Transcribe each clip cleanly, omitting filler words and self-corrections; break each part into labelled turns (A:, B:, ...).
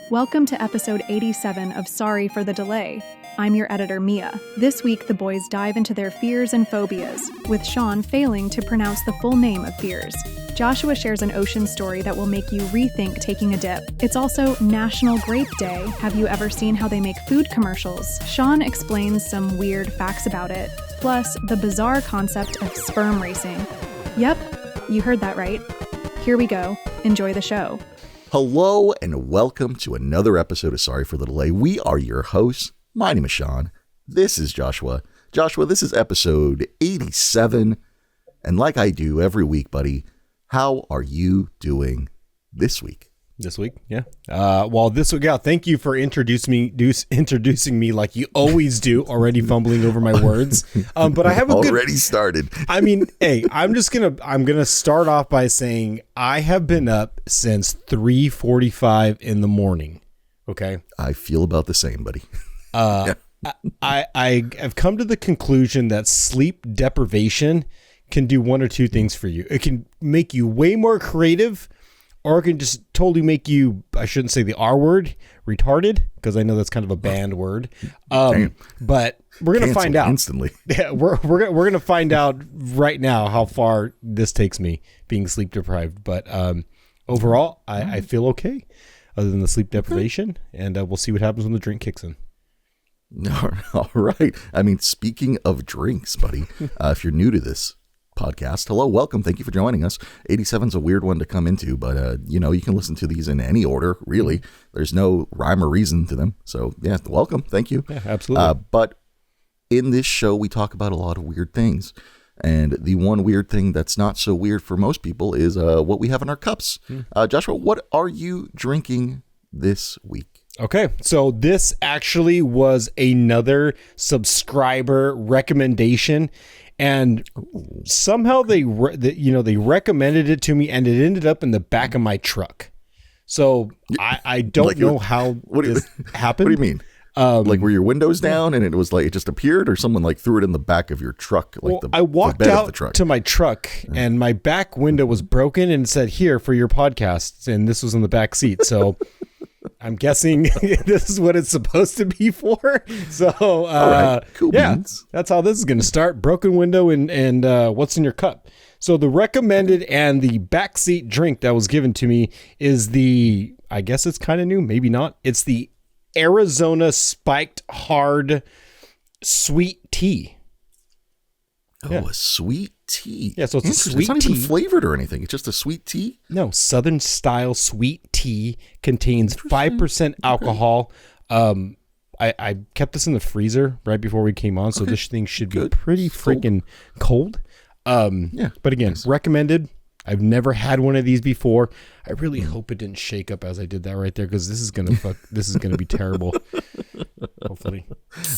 A: Welcome to episode 87 of Sorry for the Delay. I'm your editor, Mia. This week, the boys dive into their fears and phobias, with Sean failing to pronounce the full name of fears. Joshua shares an ocean story that will make you rethink taking a dip. It's also National Grape Day. Have you ever seen how they make food commercials? Sean explains some weird facts about it, plus the bizarre concept of sperm racing. Yep, you heard that right. Here we go. Enjoy the show.
B: Hello and welcome to another episode of Sorry for the Delay. We are your hosts. My name is Sean. This is Joshua. Joshua, this is episode 87. And like I do every week, how are you doing this week?
C: This week, yeah. This week, thank you for introducing me like you always do, already fumbling over my words. But I have
B: already started.
C: I mean, hey, I'm gonna start off by saying I have been up since 3:45 in the morning. Okay.
B: I feel about the same, buddy.
C: I have come to the conclusion that sleep deprivation can do one or two things for you. It can make you way more creative, or it can just totally make you, I shouldn't say the R word, retarded, because I know that's kind of a banned word. But we're going to find out.
B: Instantly.
C: Yeah, we're going to find out right now how far this takes me being sleep deprived. But overall, I feel okay other than the sleep deprivation. And we'll see what happens when the drink kicks in.
B: All right. I mean, speaking of drinks, buddy, if you're new to this podcast, hello, welcome, thank you for joining us. 87 is a weird one to come into, but you can listen to these in any order, really. There's no rhyme or reason to them, so yeah, welcome, thank you.
C: Yeah, absolutely.
B: But in this show we talk about a lot of weird things, and the one weird thing that's not so weird for most people is what we have in our cups. Joshua, what are you drinking this week?
C: Okay, so this actually was another subscriber recommendation. And somehow they recommended it to me, and it ended up in the back of my truck. So I don't know how this happened.
B: What do you mean? Like were your windows down and it was like it just appeared, or someone like threw it in the back of your truck? Like
C: I walked out to my truck and my back window was broken and it said, "Here for your podcast," and this was in the back seat. So I'm guessing this is what it's supposed to be for. So,
B: all right. Cool beans.
C: That's how this is going to start. Broken window and what's in your cup. So the recommended and the backseat drink that was given to me is I guess it's kind of new, maybe not. It's the Arizona Spiked Hard Sweet Tea.
B: Oh, a sweet tea.
C: Yeah, so it's a sweet tea.
B: It's not even flavored or anything. It's just a sweet tea?
C: No, Southern style sweet tea contains 5% alcohol. I kept this in the freezer right before we came on, so this thing should be pretty freaking cold. But again, recommended. I've never had one of these before. I really hope it didn't shake up as I did that right there, because this is gonna be terrible. Hopefully.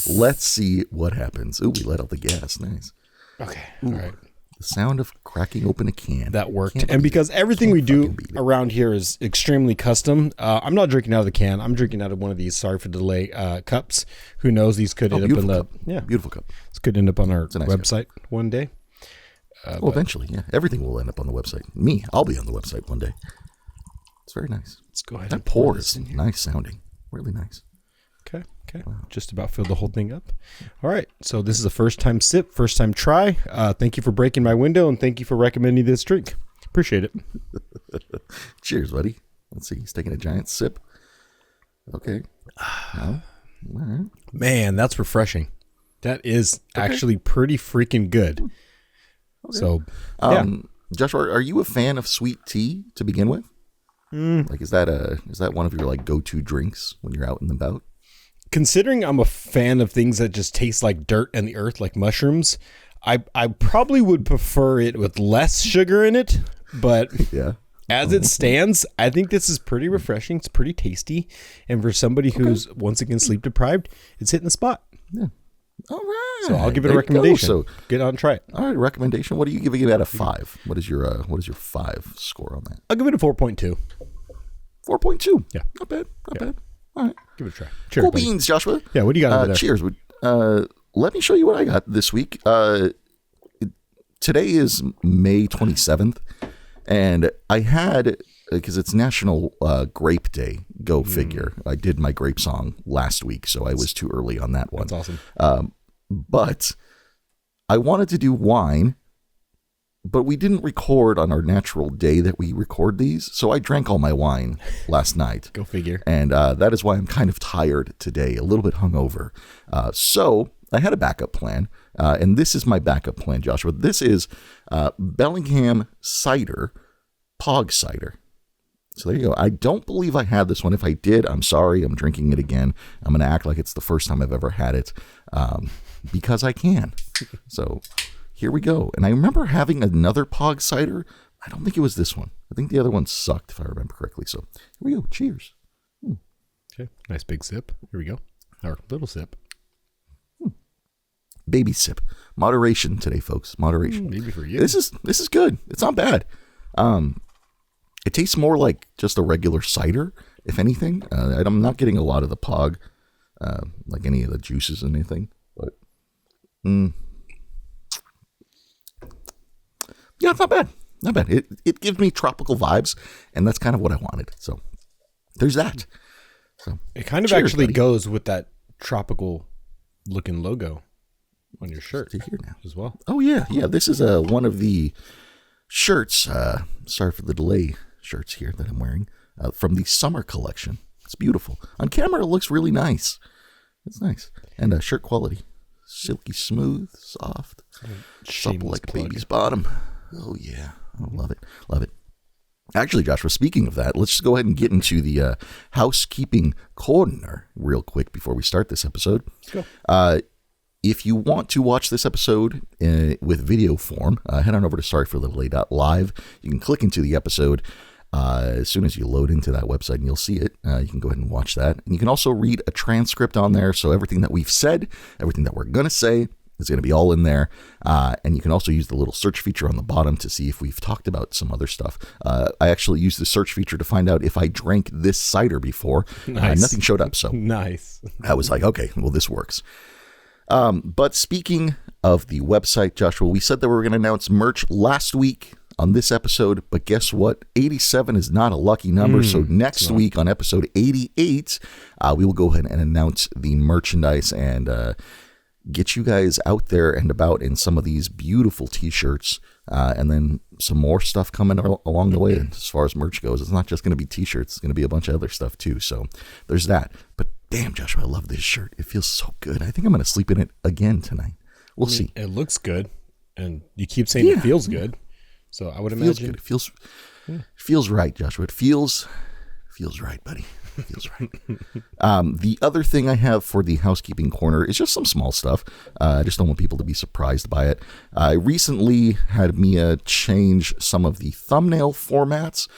B: Let's see what happens. Ooh, we let out the gas. Nice.
C: Okay. All right.
B: The sound of cracking open a can.
C: That worked. And because everything we do around here is extremely custom, I'm not drinking out of the can. I'm drinking out of one of these Sorry for the Delay cups. Who knows? These could end up in the
B: beautiful cup.
C: This could end up on our website one day.
B: Eventually, yeah. Everything will end up on the website. I'll be on the website one day. It's very nice.
C: Let's go ahead.
B: That pour is nice sounding. Really nice.
C: Okay. Wow. Just about filled the whole thing up. All right. So this is a first time sip, first time try. Thank you for breaking my window, and thank you for recommending this drink. Appreciate it.
B: Cheers, buddy. Let's see. He's taking a giant sip. Okay. All right.
C: Man, that's refreshing. That is actually pretty freaking good. Okay. So,
B: Joshua, are you a fan of sweet tea to begin with? Like, is that one of your like go-to drinks when you're out and about?
C: Considering I'm a fan of things that just taste like dirt and the earth, like mushrooms, I probably would prefer it with less sugar in it. But as it stands, I think this is pretty refreshing. It's pretty tasty. And for somebody who's, once again, sleep deprived, it's hitting the spot. Yeah.
B: All right.
C: So I'll give it a recommendation. So get out and try it.
B: All right, recommendation. What are you giving it out of 5? What is your 5 score on that?
C: I'll give it a 4.2.
B: 4.2.
C: Yeah.
B: Not bad. Not bad. All right.
C: Give it a try. Cheers,
B: cool
C: buddy.
B: beans, Joshua.
C: Yeah, what do you got over there?
B: Cheers. Let me show you what I got this week. Today is May 27th, and I had, because it's National Grape Day Go figure. I did my Grape song last week, so I was too early on that one.
C: That's awesome.
B: But I wanted to do wine, but we didn't record on our natural day that we record these, so I drank all my wine last night.
C: Go figure.
B: And that is why I'm kind of tired today, a little bit hungover. So I had a backup plan, and this is my backup plan, Joshua. This is Bellingham cider, Pog cider. So there you go. I don't believe I had this one. If I did, I'm sorry. I'm drinking it again. I'm going to act like it's the first time I've ever had it because I can. So here we go. And I remember having another Pog cider. I don't think it was this one. I think the other one sucked, if I remember correctly. So here we go. Cheers.
C: Okay. Nice big sip. Here we go. Our little sip.
B: Baby sip. Moderation today, folks. Moderation.
C: Maybe for you.
B: This is good. It's not bad. It tastes more like just a regular cider, if anything. I'm not getting a lot of the Pog, like any of the juices or anything. But yeah, it's not bad. Not bad. It gives me tropical vibes, and that's kind of what I wanted. So there's that. So
C: it kind of
B: cheers,
C: actually
B: buddy.
C: goes with that tropical looking logo on your shirt
B: Here now
C: as well.
B: Oh yeah. This is one of the shirts. Sorry for the delay. Shirts here that I'm wearing from the summer collection. It's beautiful. On camera, it looks really nice. It's nice. And shirt quality. Silky smooth, soft, supple like a baby's bottom. Oh, yeah. I love it. Love it. Actually, Joshua, speaking of that, let's just go ahead and get into the housekeeping corner real quick before we start this episode.
C: Let's go.
B: If you want to watch this episode with video form, head on over to sorryforthedelay.live. You can click into the episode as soon as you load into that website, and you'll see it. You can go ahead and watch that. And you can also read a transcript on there. So everything that we've said, everything that we're going to say is going to be all in there. And you can also use the little search feature on the bottom to see if we've talked about some other stuff. I actually used the search feature to find out if I drank this cider before.
C: Nice.
B: Nothing showed up. So
C: Nice.
B: I was like, okay, well, this works. But speaking of the website, Joshua, we said that we were going to announce merch last week on this episode, but guess what? 87 is not a lucky number. So next week on episode 88, we will go ahead and announce the merchandise and get you guys out there and about in some of these beautiful t-shirts, and then some more stuff coming along the way. As far as merch goes, it's not just going to be t-shirts. It's going to be a bunch of other stuff too. So there's that. But damn, Joshua, I love this shirt. It feels so good. I think I'm going to sleep in it again tonight. We'll see.
C: It looks good, and you keep saying it feels good. So I would imagine
B: it feels right, Joshua. It feels right, buddy. It feels right. The other thing I have for the housekeeping corner is just some small stuff. I just don't want people to be surprised by it. I recently had Mia change some of the thumbnail formats.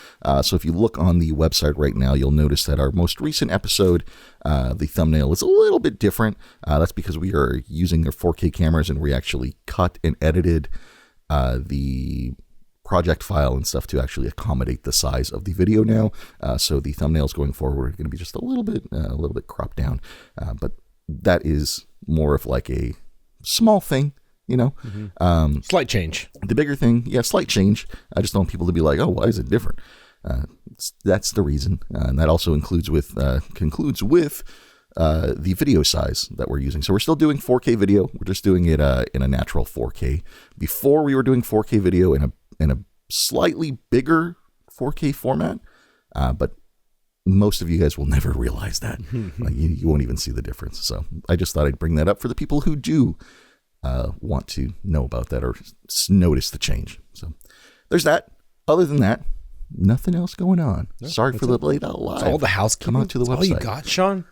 B: So if you look on the website right now, you'll notice that our most recent episode, the thumbnail is a little bit different. That's because we are using our 4K cameras, and we actually cut and edited the project file and stuff to actually accommodate the size of the video now. So the thumbnails going forward are going to be just a little bit cropped down. But that is more of like a small thing, you know.
C: slight change.
B: The bigger thing, slight change. I just don't want people to be like, oh, why is it different? That's the reason. And that also concludes with the video size that we're using. So we're still doing 4K video. We're just doing it in a natural 4K. Before we were doing 4K video in a slightly bigger 4K format, but most of you guys will never realize that. Like you won't even see the difference. So I just thought I'd bring that up for the people who do want to know about that or notice the change. So there's that. Other than that, nothing else going on.
C: No,
B: Sorry for the late out live.
C: It's all the housekeeping.
B: Come out to the website.
C: All you got, Sean?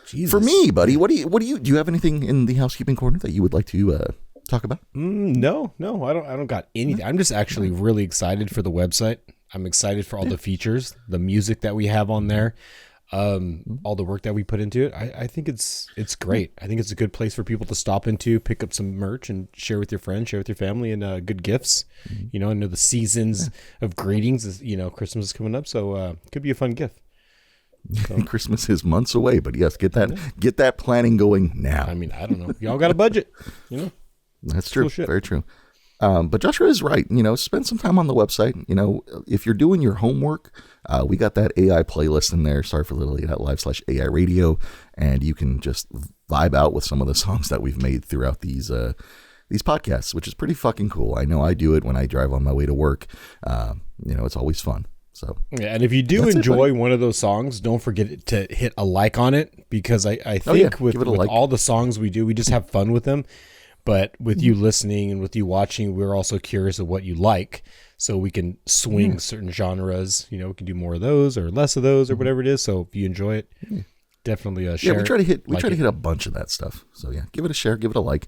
C: Jesus.
B: For me, buddy, what do you have anything in the housekeeping corner that you would like to talk about?
C: No, I don't got anything. I'm just actually really excited for the website. I'm excited for all the features, the music that we have on there, all the work that we put into it. I think it's great. I think it's a good place for people to stop into, pick up some merch, and share with your friends, share with your family, and good gifts. You know, I know the seasons of greetings is, Christmas is coming up, so it could be a fun gift. So.
B: Christmas is months away, but yes, get that planning going now.
C: I mean, I don't know. Y'all got a budget,
B: That's true.
C: Cool.
B: Very true. But Joshua is right. Spend some time on the website. If you're doing your homework, we got that AI playlist in there. Sorry for live/AI radio. And you can just vibe out with some of the songs that we've made throughout these podcasts, which is pretty fucking cool. I know I do it when I drive on my way to work. It's always fun. So
C: yeah, and if you do enjoy one of those songs, don't forget to hit a like on it, because I think with all the songs we do, we just have fun with them. But with you listening and with you watching, we're also curious of what you like, so we can swing certain genres. We can do more of those or less of those or whatever it is. So if you enjoy it, definitely share.
B: Yeah, we try to hit a bunch of that stuff. So yeah, give it a share, give it a like.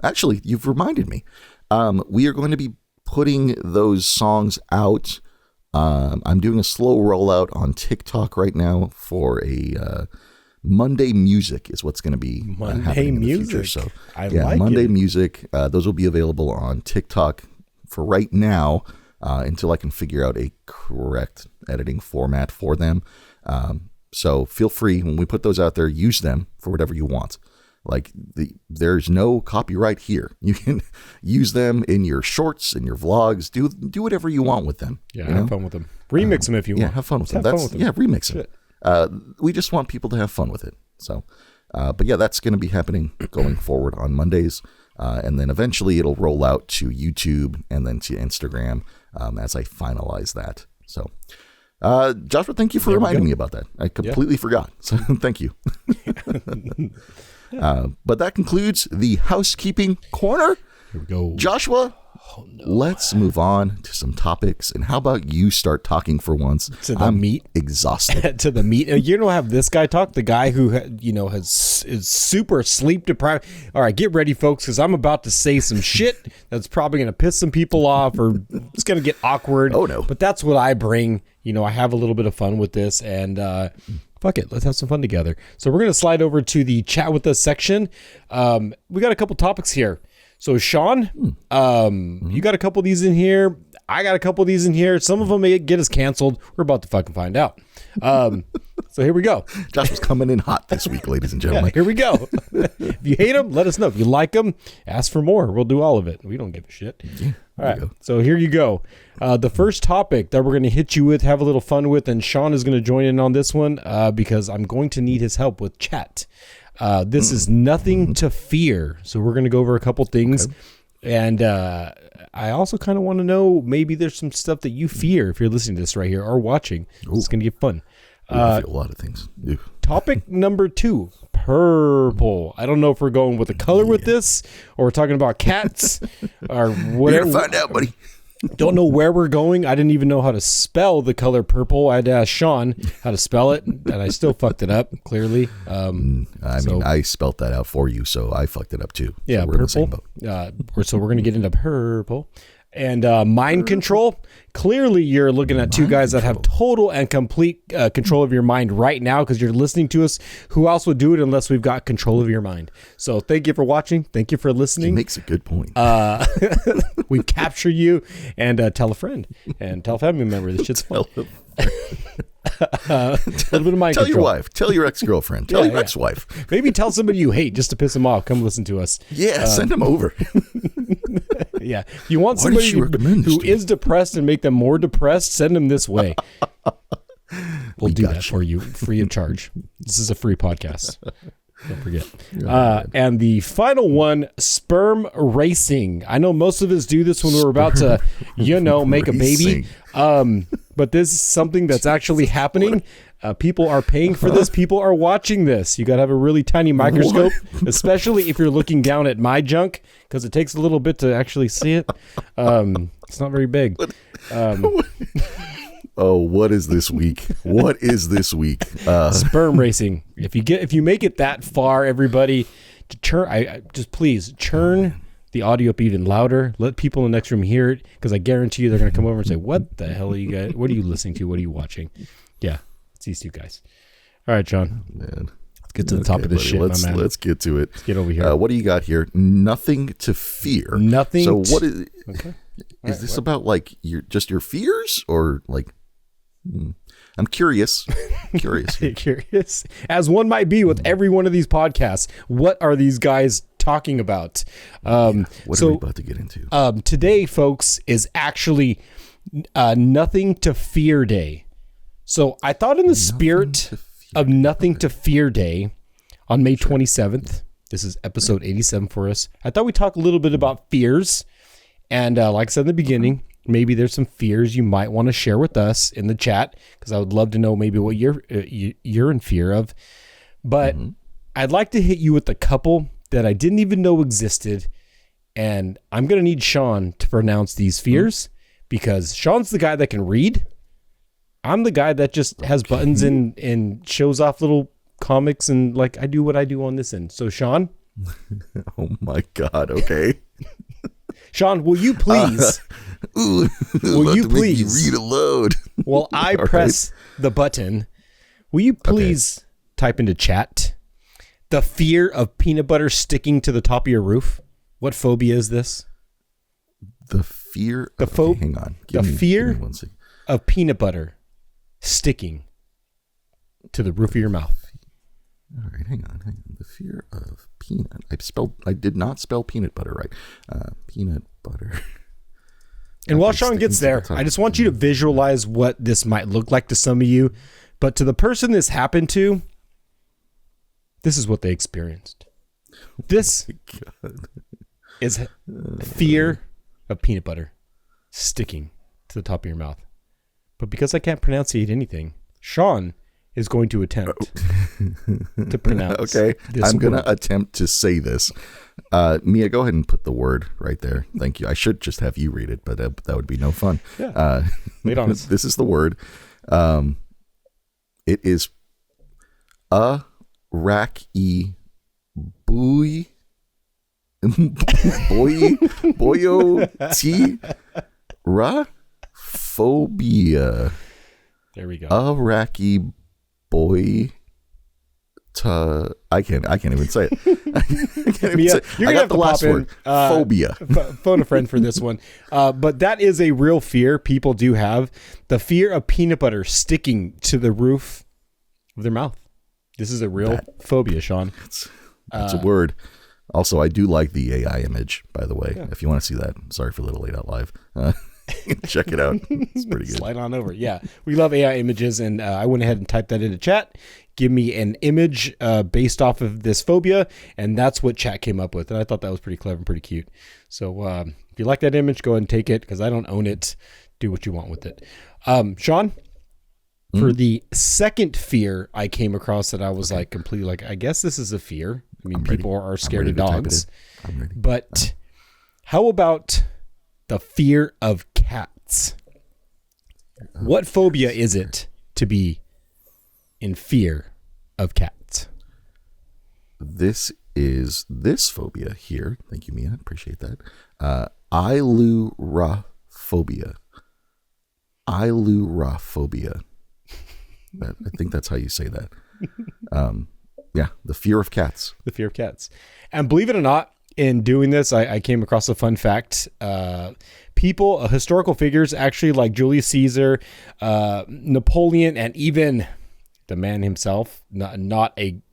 B: Actually, you've reminded me. We are going to be putting those songs out. I'm doing a slow rollout on TikTok right now for a Monday Music is what's going to be happening in the future. So Monday Music. Those will be available on TikTok for right now until I can figure out a correct editing format for them. So feel free, when we put those out there, use them for whatever you want. There's no copyright here. You can use them in your shorts, in your vlogs. Do whatever you want with them.
C: Yeah, have fun with them. Remix them if you want.
B: Yeah, have fun with them. Remix them. We just want people to have fun with it. So, but yeah, that's going to be happening going forward on Mondays. And then eventually it'll roll out to YouTube and then to Instagram as I finalize that. So, Joshua, thank you for reminding me about that. I completely forgot. So thank you. But that concludes the housekeeping corner.
C: Here we go.
B: Joshua, let's move on to some topics. And how about you start talking for once?
C: To the meat.
B: Exhausted.
C: To the meat. You don't have this guy talk, the guy who, is super sleep deprived. All right, get ready, folks, because I'm about to say some shit that's probably going to piss some people off, or it's going to get awkward.
B: Oh, no.
C: But that's what I bring. I have a little bit of fun with this, and fuck it, let's have some fun together. So we're going to slide over to the chat with us section. We got a couple topics here. So Sean, you got a couple of these in here. I got a couple of these in here. Some of them may get us canceled. We're about to fucking find out. So here we go.
B: Josh was coming in hot this week, ladies and gentlemen.
C: Yeah, here we go. If you hate them, let us know. If you like them, ask for more. We'll do all of it. We don't give a shit.
B: Yeah,
C: all right. So here you go. The first topic that we're going to hit you with, have a little fun with, and Sean is going to join in on this one because I'm going to need his help with chat. This is nothing to fear. So we're going to go over a couple things. Okay. And I also kind of want to know, maybe there's some stuff that you fear if you're listening to this right here or watching. Ooh. It's going to get fun.
B: I feel a lot of things. Ooh.
C: Topic number 2, purple. I don't know if we're going with the color with this, or we're talking about cats or whatever.
B: You're gonna find out, buddy.
C: Don't know where we're going. I didn't even know how to spell the color purple. I had to ask Sean how to spell it, and I still fucked it up, clearly.
B: I spelt that out for you, so I fucked it up too.
C: Yeah,
B: so
C: we're purple. So we're going to get into purple. And mind control. Clearly, you're looking at two guys that have total and complete control of your mind right now because you're listening to us. Who else would do it unless we've got control of your mind? So thank you for watching. Thank you for listening.
B: He makes a good point.
C: We capture you, and tell a friend and tell a family member. This shit's fun. A little bit of mind
B: tell
C: control.
B: Your wife. Tell your ex-girlfriend. Tell your ex-wife.
C: Maybe tell somebody you hate just to piss them off. Come listen to us.
B: Yeah, send them over.
C: Yeah. If you want somebody who is depressed and make them more depressed, send them this way. We'll do that for you free of charge. This is a free podcast. Don't forget. And the final one, sperm racing. I know most of us do this when we're about to, make a baby. But this is something that's actually happening. People are paying for this. People are watching this. You got to have a really tiny microscope, especially if you're looking down at my junk, because it takes a little bit to actually see it. It's not very big.
B: Oh, what is this week? What is this week?
C: Sperm racing. If you make it that far, everybody, to turn. Please turn the audio up even louder. Let people in the next room hear it, because I guarantee you they're going to come over and say, "What the hell are you guys? What are you listening to? What are you watching?" Yeah, it's these two guys. All right, John.
B: Man.
C: Let's get to the top of this shit, my man.
B: Let's get to it.
C: Let's get over here.
B: What do you got here? Nothing to fear.
C: Nothing.
B: So what is?
C: Okay.
B: Is this about like your fears, or like? I'm curious. Curious.
C: As one might be with every one of these podcasts. What are these guys talking about.
B: What are we about to get into?
C: Today, folks, is actually Nothing to Fear Day. So I thought in the spirit of Nothing to Fear Day on May 27th, this is episode 87 for us, I thought we'd talk a little bit about fears. And like I said in the beginning, maybe there's some fears you might want to share with us in the chat, because I would love to know maybe what you're in fear of. But I'd like to hit you with a couple that I didn't even know existed. And I'm going to need Sean to pronounce these fears, because Sean's the guy that can read. I'm the guy that just has buttons and shows off little comics, and like I do what I do on this end. So Sean.
B: Oh my God. Okay.
C: Sean, will you please? Will you please
B: read aloud?
C: While I press the button, will you please type into chat the fear of peanut butter sticking to the top of your roof? What phobia is this?
B: The fear. Hang on.
C: Give me 1 second. Of peanut butter sticking to the roof of your mouth.
B: All right, hang on. The fear of peanut. I did not spell peanut butter right. Peanut butter.
C: And while Sean gets there, I just want you to visualize what this might look like to some of you. But to the person this happened to, this is what they experienced. This is fear of peanut butter sticking to the top of your mouth. But because I can't pronunciate anything, Sean is going to attempt to pronounce.
B: Okay, I'm going to attempt to say this. Mia, go ahead and put the word right there. Thank you. I should just have you read it, but that would be no fun.
C: Yeah. Wait on us.
B: This is the word. It is a-rack-e boy boyo-t ra phobia.
C: There we go.
B: A-rack-e boy. I can't even say it.
C: You're gonna have to pop in
B: phobia.
C: Phone a friend for this one. But that is a real fear people do have. The fear of peanut butter sticking to the roof of their mouth. This is a real phobia, Sean.
B: That's a word. Also, I do like the AI image, by the way. Yeah. If you want to see that, sorry for Little Late Out Live. Check it out. It's pretty good.
C: Slide on over. Yeah, we love AI images, and I went ahead and typed that into chat. Give me an image based off of this phobia, and that's what chat came up with. And I thought that was pretty clever and pretty cute. So if you like that image, go ahead and take it, because I don't own it. Do what you want with it. Sean, for the second fear I came across that I was like completely like, I guess this is a fear. I mean, people are scared of dogs. But how about the fear of cats? What phobia is it to be in fear of cats?
B: This is this phobia here. Thank you, Mia. Appreciate that. Ailurophobia. Ailurophobia. I think that's how you say that. Yeah, the fear of cats.
C: The fear of cats. And believe it or not, in doing this, I came across a fun fact. Historical figures, actually like Julius Caesar, Napoleon, and even the man himself, I'm not even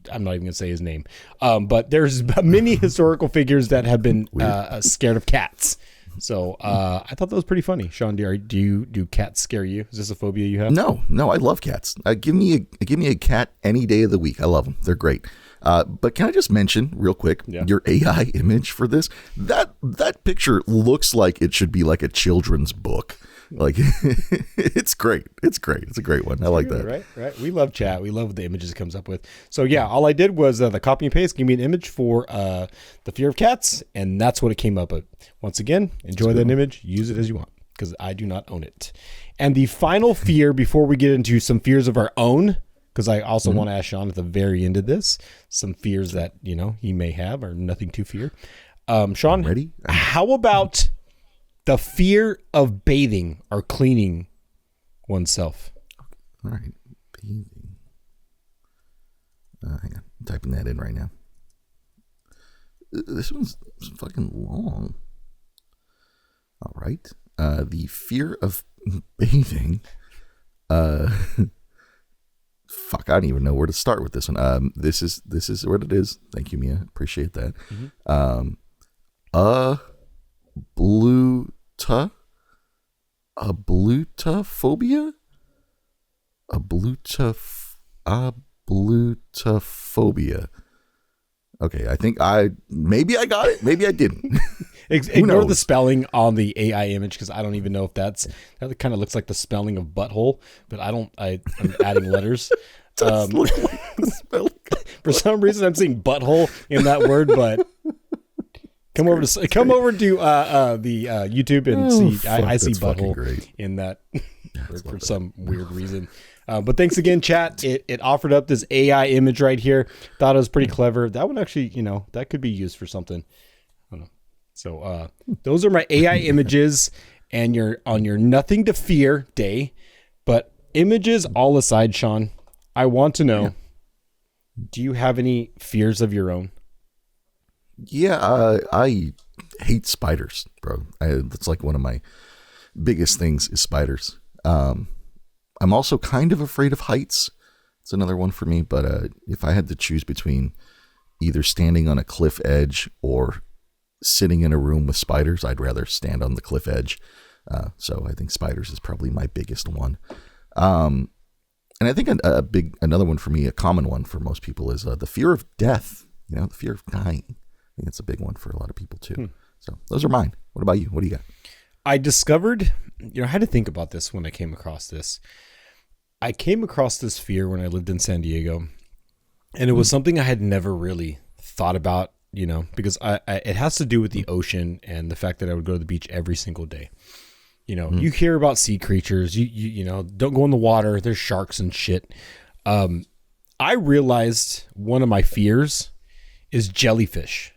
C: going to say his name, but there's many historical figures that have been scared of cats. So I thought that was pretty funny. Sean, do cats scare you? Is this a phobia you have?
B: No, I love cats. Give me a cat any day of the week. I love them. They're great. But can I just mention real quick, your AI image for this? That picture looks like it should be like a children's book. Like it's great. It's great. It's a great one. I like that.
C: Right. We love chat. We love the images it comes up with. So yeah, all I did was the copy and paste. Give me an image for the fear of cats, and that's what it came up with. Once again, enjoy that image. Use it as you want, because I do not own it. And the final fear before we get into some fears of our own, because I also want to ask Sean at the very end of this some fears that he may have or nothing to fear. Sean,
B: ready?
C: How about the fear of bathing or cleaning oneself?
B: All right, bathing. Hang on, I'm typing that in right now. This one's fucking long. All right. The fear of bathing fuck, I don't even know where to start with this one. This is what it is. Thank you, Mia. Appreciate that. Ablutophobia? Ablutophobia. Okay, I think maybe I got it. Maybe I didn't.
C: Ignore the spelling on the AI image because I don't even know if that kind of looks like the spelling of butthole, but I'm adding letters.
B: Does look like the spelling.
C: For some reason, I'm seeing butthole in that word, but come over to the YouTube and see. I see butthole in that for some weird reason. But thanks again, chat. It offered up this AI image right here. Thought it was pretty clever. That one actually, that could be used for something. I don't know. So those are my AI images, and you're on your nothing to fear day. But images all aside, Sean, I want to know, do you have any fears of your own?
B: Yeah, I hate spiders, bro. That's like one of my biggest things is spiders. I'm also kind of afraid of heights. It's another one for me. But if I had to choose between either standing on a cliff edge or sitting in a room with spiders, I'd rather stand on the cliff edge. So I think spiders is probably my biggest one. And I think another one for me, a common one for most people, is the fear of death. The fear of dying. I think it's a big one for a lot of people too. So those are mine. What about you? What do you got?
C: I discovered, I had to think about this when I came across this. I came across this fear when I lived in San Diego, and it was something I had never really thought about, because it has to do with the ocean and the fact that I would go to the beach every single day. You hear about sea creatures, you don't go in the water. There's sharks and shit. I realized one of my fears is jellyfish.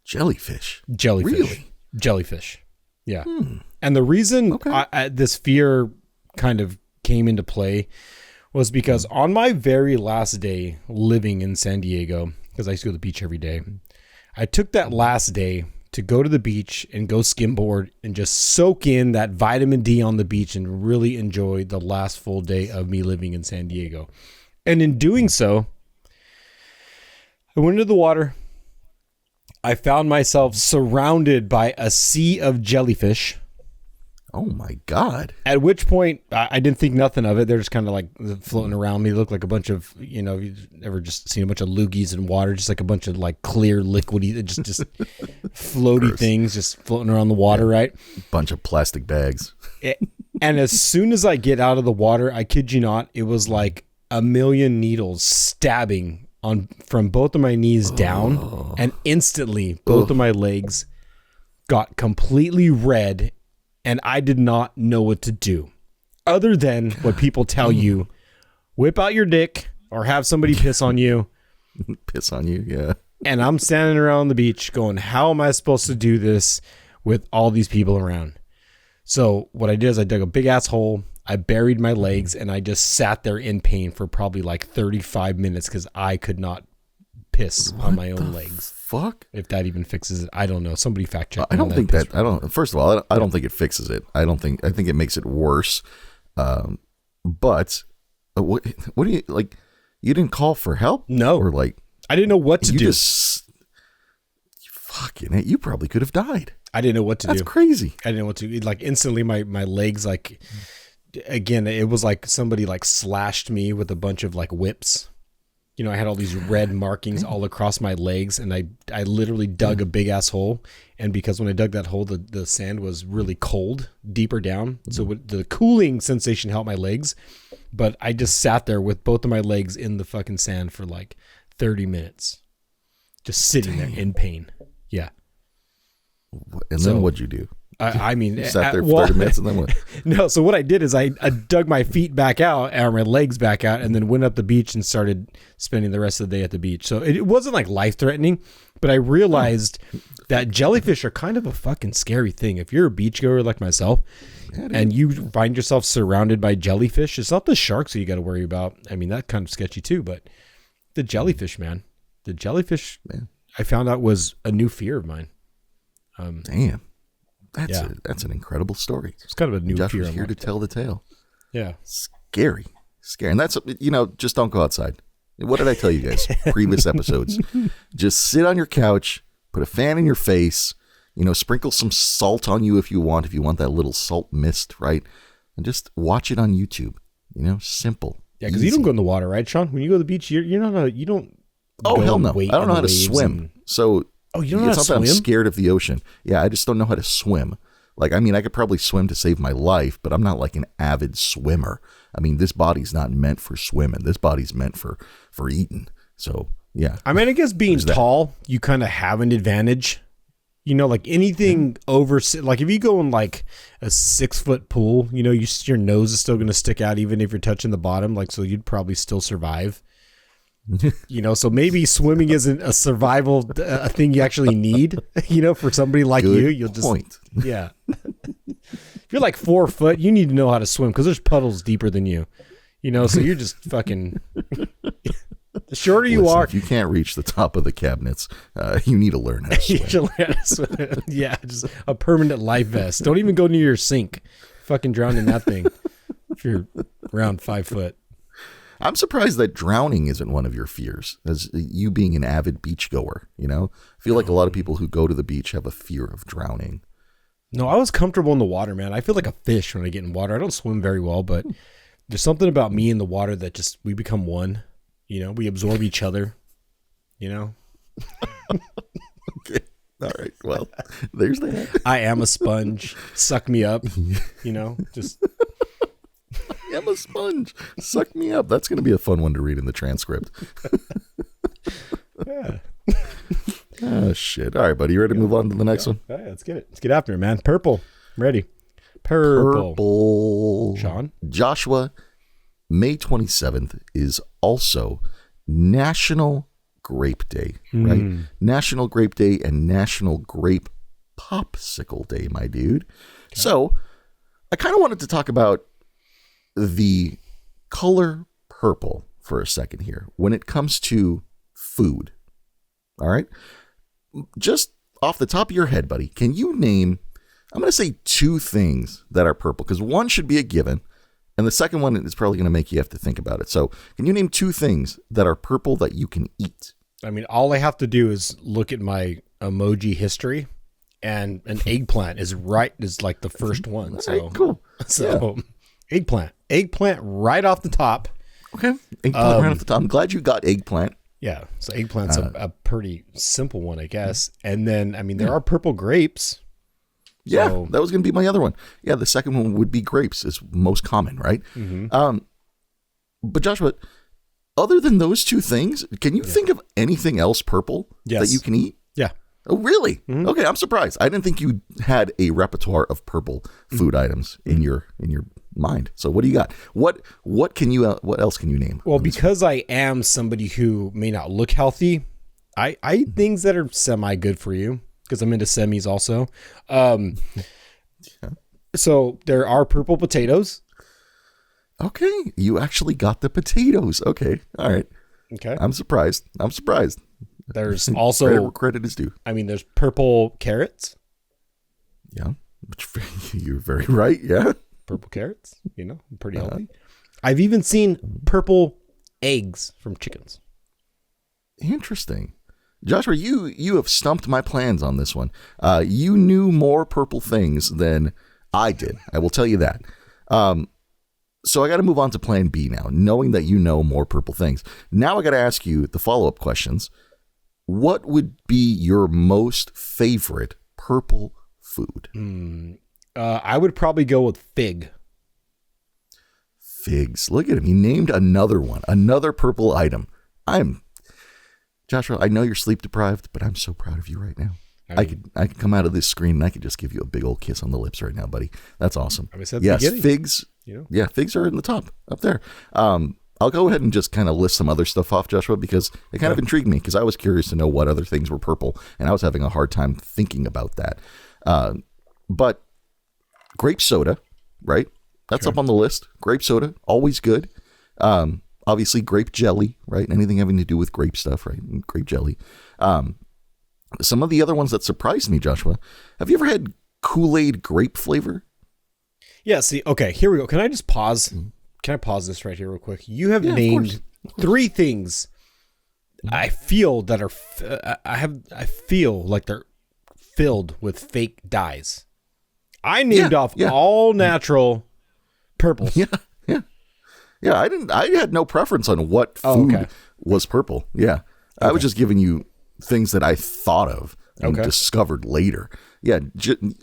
B: Jellyfish?
C: Really? Jellyfish. Yeah. And the reason this fear kind of came into play was because on my very last day living in San Diego, because I used to go to the beach every day, I took that last day to go to the beach and go skimboard and just soak in that vitamin D on the beach and really enjoy the last full day of me living in San Diego. And in doing so, I went into the water. I found myself surrounded by a sea of jellyfish.
B: Oh my God.
C: At which point I didn't think nothing of it. They're just kind of like floating around me. They look like a bunch of, you've ever just seen a bunch of loogies in water, just like a bunch of like clear liquidy, just floaty things just floating around the water, right?
B: Bunch of plastic bags.
C: And as soon as I get out of the water, I kid you not, it was like a million needles stabbing from both of my knees down, and instantly both of my legs got completely red, and I did not know what to do other than what people tell you: whip out your dick or have somebody piss on you.
B: Piss on you, yeah.
C: And I'm standing around the beach going, how am I supposed to do this with all these people around? So what I did is I dug a big ass hole. I buried my legs, and I just sat there in pain for probably like 35 minutes because I could not piss on my own legs.
B: Fuck?
C: If that even fixes it, I don't know. Somebody fact check.
B: I don't think that. First of all, I don't think it fixes it. I think it makes it worse. But what do you like? You didn't call for help?
C: No.
B: Or like
C: I didn't know what to do.
B: Fucking it. You probably could have died.
C: I didn't know what to do.
B: That's crazy.
C: I didn't know what to. Like instantly, my legs like. Again, it was like somebody like slashed me with a bunch of like whips. I had all these red markings all across my legs, and I literally dug a big ass hole. And because when I dug that hole, the sand was really cold deeper down. So the cooling sensation helped my legs, but I just sat there with both of my legs in the fucking sand for like 30 minutes, just sitting there in pain. Yeah.
B: And then what'd you do?
C: I mean,
B: you sat there for 30 minutes and then what?
C: No, so what I did is I dug my feet back out, or my legs back out, and then went up the beach and started spending the rest of the day at the beach. So it wasn't like life threatening, but I realized that jellyfish are kind of a fucking scary thing. If you're a beachgoer like myself, and you find yourself surrounded by jellyfish, it's not the sharks that you got to worry about. I mean, that kind of sketchy too, but the jellyfish, man. The jellyfish, I found out was a new fear of mine.
B: Damn. That's an incredible story.
C: It's kind of a new
B: Josh
C: fear.
B: was here to tell the tale.
C: Yeah.
B: Scary. Scary. And that's, just don't go outside. What did I tell you guys? Previous episodes. Just sit on your couch, put a fan in your face, sprinkle some salt on you if you want that little salt mist, right? And just watch it on YouTube. Simple.
C: Yeah, because you don't go in the water, right, Sean? When you go to the beach, you don't.
B: Oh, hell no. I don't know how to swim. So
C: you don't know how to swim?
B: I'm scared of the ocean. Yeah, I just don't know how to swim. I could probably swim to save my life, but I'm not like an avid swimmer. This body's not meant for swimming. This body's meant for eating. So, yeah. I
C: guess being tall, you kind of have an advantage. Anything over, like if you go in like a 6-foot pool, your nose is still going to stick out even if you're touching the bottom. So you'd probably still survive. So maybe swimming isn't a survival thing you actually need, for somebody like you. You'll just, yeah. If you're like 4 foot, you need to know how to swim because there's puddles deeper than you, so you're just fucking, the shorter you are.
B: If you can't reach the top of the cabinets, you need to learn how to swim.
C: You should learn how to swim. Yeah, just a permanent life vest. Don't even go near your sink. Fucking drown in that thing if you're around 5 foot.
B: I'm surprised that drowning isn't one of your fears, as you being an avid beach goer, I feel like a lot of people who go to the beach have a fear of drowning.
C: No, I was comfortable in the water, man. I feel like a fish when I get in water. I don't swim very well, but there's something about me in the water that just, we become one, we absorb each other,
B: Okay. All right. Well, there's that.
C: I am a sponge. Suck me up, just...
B: I'm a sponge. Suck me up. That's going to be a fun one to read in the transcript.
C: Yeah.
B: Oh, shit. All right, buddy. You ready to move on to the next one?
C: All right, let's get it. Let's get after it, man. Purple. I'm ready. Purple. Sean?
B: Joshua, May 27th is also National Grape Day, right? National Grape Day and National Grape Popsicle Day, my dude. Okay. So I kind of wanted to talk about the color purple for a second here when it comes to food. All right. Just off the top of your head, buddy, can you name, I'm going to say 2 things that are purple because one should be a given. And the second one is probably going to make you have to think about it. So can you name 2 things that are purple that you can eat?
C: All I have to do is look at my emoji history and an eggplant is like the first one. So
B: right, cool.
C: So yeah. Eggplant right off the top.
B: Okay. Eggplant right off the top. I'm glad you got eggplant.
C: Yeah. So eggplant's a pretty simple one, I guess. And then, there are purple grapes.
B: Yeah. So, that was going to be my other one. Yeah. The second one would be grapes is most common, right? Mm-hmm. But Joshua, other than those 2 things, can you think of anything else purple that you can eat?
C: Yeah.
B: Oh, really? Mm-hmm. Okay. I'm surprised. I didn't think you had a repertoire of purple food items in your mind. So what do you got? What else can you name?
C: Well, because I am somebody who may not look healthy, I eat things that are semi good for you because I'm into semis also. So there are purple potatoes.
B: Okay. You actually got the potatoes. Okay. All right.
C: Okay.
B: I'm surprised.
C: There's also
B: credit is due.
C: There's purple carrots.
B: Yeah. You're very right. Yeah.
C: Purple carrots, pretty healthy. I've even seen purple eggs from chickens.
B: Interesting. Joshua, you have stumped my plans on this one. You knew more purple things than I did. I will tell you that. So I got to move on to plan B now, knowing that you know more purple things. Now I got to ask you the follow-up questions. What would be your most favorite purple food?
C: I would probably go with fig.
B: Figs. Look at him. He named another one, another purple item. Joshua, I know you're sleep deprived, but I'm so proud of you right now. I could come out of this screen and I could just give you a big old kiss on the lips right now, buddy. That's awesome. Yes, figs. Yeah, figs are in the top up there. I'll go ahead and just kind of list some other stuff off, Joshua, because it kind of intrigued me because I was curious to know what other things were purple, and I was having a hard time thinking about that. But grape soda, right? That's up on the list. Grape soda, always good. Obviously, grape jelly, right? Anything having to do with grape stuff, right? Grape jelly. Some of the other ones that surprised me, Joshua. Have you ever had Kool-Aid grape flavor?
C: Yeah, see, okay, here we go. Can I just pause can I pause this right here real quick? You have
B: Yeah, of
C: named
B: course.
C: 3 things I feel that are I feel like they're filled with fake dyes. I named off all natural purples.
B: Yeah. I had no preference on what food was purple. Yeah. I was just giving you things that I thought of and discovered later. Yeah.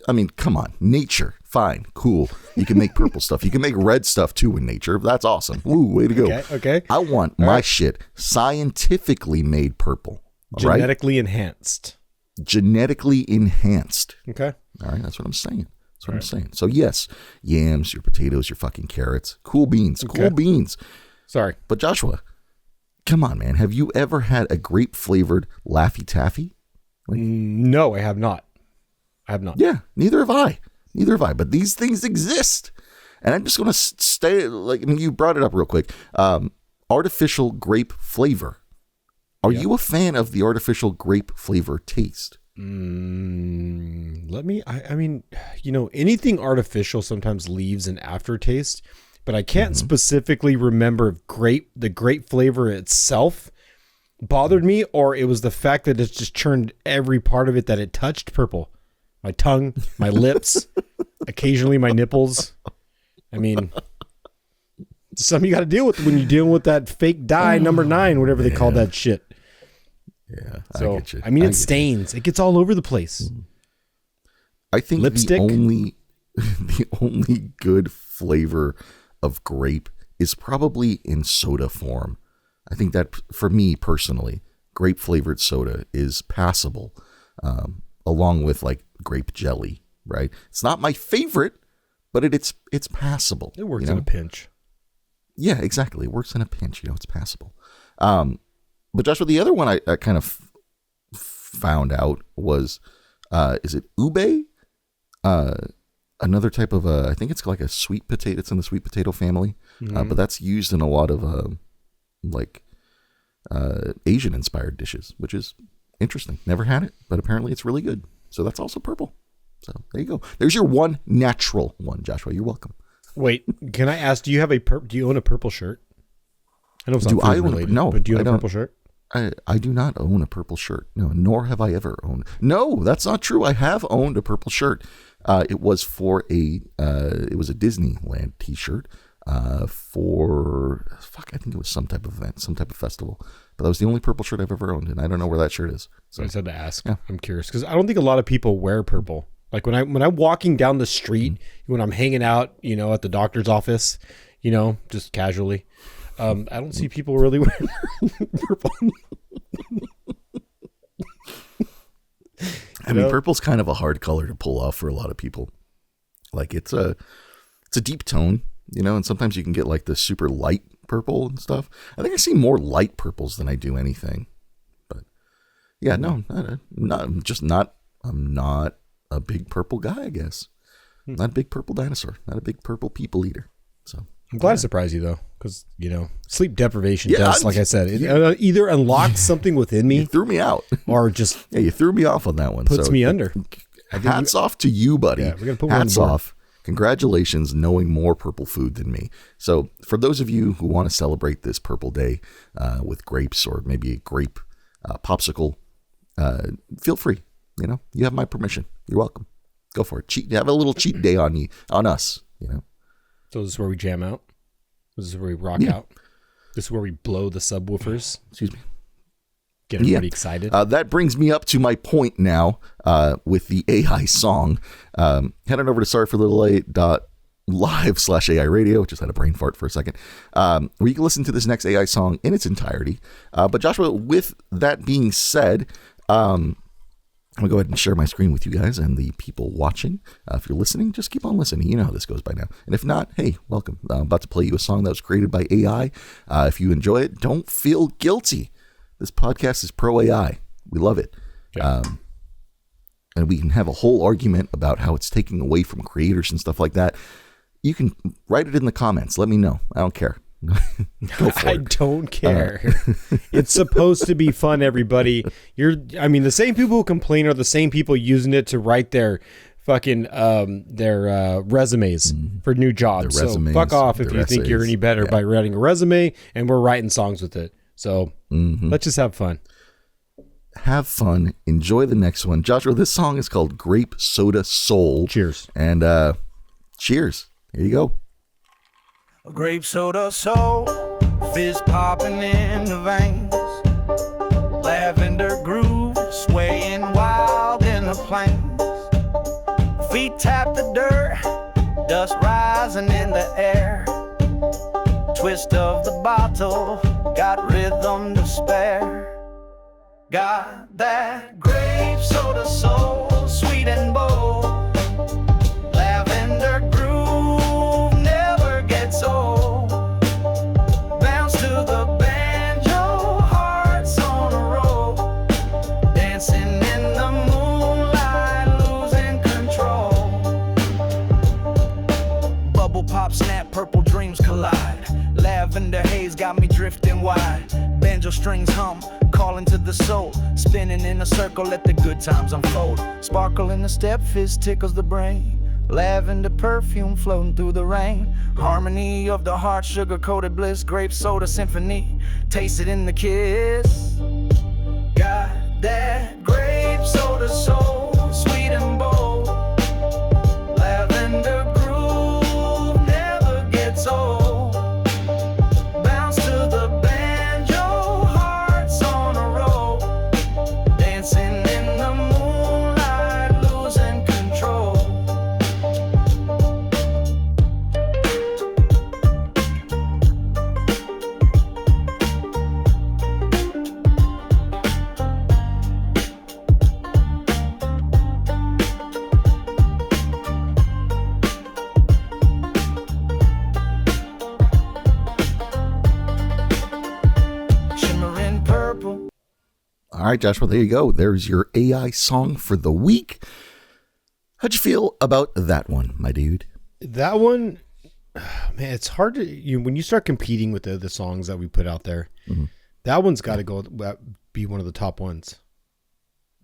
B: I mean, come on. Nature. Fine. Cool. You can make purple stuff. You can make red stuff too in nature. That's awesome. Woo, way to go.
C: Okay.
B: I want my shit scientifically made purple.
C: Genetically enhanced.
B: Genetically enhanced.
C: Okay.
B: All right. That's what I'm saying. What I'm saying. So yes, yams, your potatoes, your fucking carrots, cool beans, cool beans.
C: Sorry.
B: But Joshua, come on, man. Have you ever had a grape flavored Laffy Taffy?
C: No, I have not.
B: Yeah, neither have I. But these things exist. And I'm just going to stay, you brought it up real quick. Artificial grape flavor. Are you a fan of the artificial grape flavor taste?
C: I mean, anything artificial sometimes leaves an aftertaste, but I can't specifically remember if the grape flavor itself bothered me, or it was the fact that it just turned every part of it that it touched purple. My tongue, my lips, occasionally my nipples. I mean, it's something you got to deal with when you're dealing with that fake dye number 9, whatever they call that shit.
B: Yeah,
C: so,
B: I get you.
C: I mean, it stains. It gets all over the place.
B: I think
C: Lipstick?
B: the only good flavor of grape is probably in soda form. I think that, for me personally, grape flavored soda is passable, along with like grape jelly. Right? It's not my favorite, but it's passable.
C: It works in a pinch.
B: Yeah, exactly. It works in a pinch. It's passable. But Joshua, the other one I kind of found out was, is it ube? Another type of, I think it's like a sweet potato. It's in the sweet potato family, but that's used in a lot of Asian inspired dishes, which is interesting. Never had it, but apparently it's really good. So that's also purple. So there you go. There's your one natural one, Joshua. You're welcome.
C: Wait, can I ask? Do you own a purple shirt? I know it's not food related.
B: No,
C: but do you own a purple shirt?
B: I do not own a purple shirt. No, nor have I ever owned. No, that's not true. I have owned a purple shirt. It was for it was a Disneyland t-shirt I think it was some type of event, some type of festival. But that was the only purple shirt I've ever owned, and I don't know where that shirt is. So
C: I just had to ask. Yeah. I'm curious because I don't think a lot of people wear purple. Like when I'm walking down the street, when I'm hanging out, at the doctor's office, just casually. I don't see people really wearing purple.
B: I mean, purple's kind of a hard color to pull off for a lot of people. Like it's a deep tone, and sometimes you can get like the super light purple and stuff. I think I see more light purples than I do anything. But yeah, no, I'm not a big purple guy, I guess. Not a big purple dinosaur, not a big purple people eater. So
C: I'm glad to surprise you though, because sleep deprivation does, like I said, it either unlocks something within me.
B: You threw me out,
C: or just
B: you threw me off on that one.
C: Puts me under.
B: Hats off to you, buddy.
C: Yeah, we're gonna put
B: hats off. Congratulations, knowing more purple food than me. So for those of you who want to celebrate this purple day with grapes or maybe a grape popsicle, feel free. You have my permission. You're welcome. Go for it. Have a little cheat day on us.
C: So this is where we jam out. This is where we rock out. This is where we blow the subwoofers.
B: Excuse me.
C: Get everybody excited.
B: That brings me up to my point now with the AI song. Head on over to sorryforthedelay.live/AI radio. Just had a brain fart for a second. Where you can listen to this next AI song in its entirety. But Joshua, with that being said, I'm going to go ahead and share my screen with you guys and the people watching. If you're listening, just keep on listening. You know how this goes by now. And if not, hey, welcome. I'm about to play you a song that was created by AI. If you enjoy it, don't feel guilty. This podcast is pro AI. We love it. Yeah. And we can have a whole argument about how it's taking away from creators and stuff like that. You can write it in the comments. Let me know. I don't care.
C: I don't care. It's supposed to be fun, everybody. The same people who complain are the same people using it to write their fucking their resumes for new jobs. So fuck off if you think you're any better by writing a resume, and we're writing songs with it. So let's just have fun.
B: Have fun. Enjoy the next one. Joshua, this song is called Grape Soda Soul.
C: Cheers.
B: And cheers. Here you go.
D: Grape soda soul, fist popping in the veins. Lavender groove, swaying wild in the plains. Feet tap the dirt, dust rising in the air. Twist of the bottle, got rhythm to spare. Got that grape soda soul, sweet and bold. Lavender groove never gets old. Bounce to the banjo, hearts on a roll. Dancing in the moonlight, losing control. Bubble pop, snap, purple dreams collide. Lavender haze got me drifting wide. Banjo strings hum, calling to the soul. Spinning in a circle, let the good times unfold. Sparkle in the step, fizz tickles the brain. Lavender perfume floating through the rain. Harmony of the heart, sugar-coated bliss. Grape soda symphony, taste it in the kiss. Got that grape soda soul, sweet and bold. Lavender groove never gets old. Bounce to the banjo, hearts on a roll. Dancing in the moonlight, losing control. Shimmering purple.
B: All right, Joshua, there you go. There's your AI song for the week. How'd you feel about that one, my dude?
C: That one, man, it's hard to when you start competing with the songs that we put out there. That one's got to go be one of the top ones.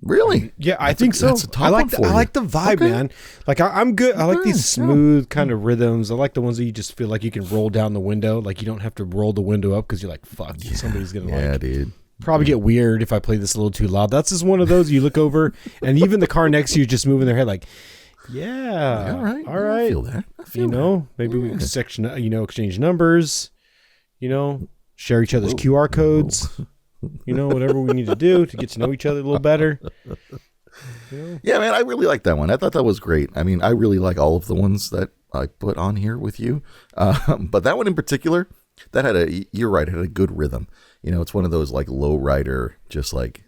B: Really?
C: Yeah, I think so.
B: That's a top
C: I
B: one for you.
C: like the vibe, man. Like I'm good. I like these smooth kind of rhythms. I like the ones that you just feel like you can roll down the window. Like you don't have to roll the window up because you're like, fuck, somebody's gonna
B: Dude.
C: probably get weird if I play this a little too loud. That's just one of those you look over and even the car next to you just moving their head like, yeah, all right.
B: I feel that.
C: Maybe we can exchange numbers, share each other's QR codes, whatever we need to do to get to know each other a little better.
B: Yeah, man, I really like that one. I thought that was great. I mean, I really like all of the ones that I put on here with you. But that one in particular, you're right, it had a good rhythm. It's one of those like low rider, just like,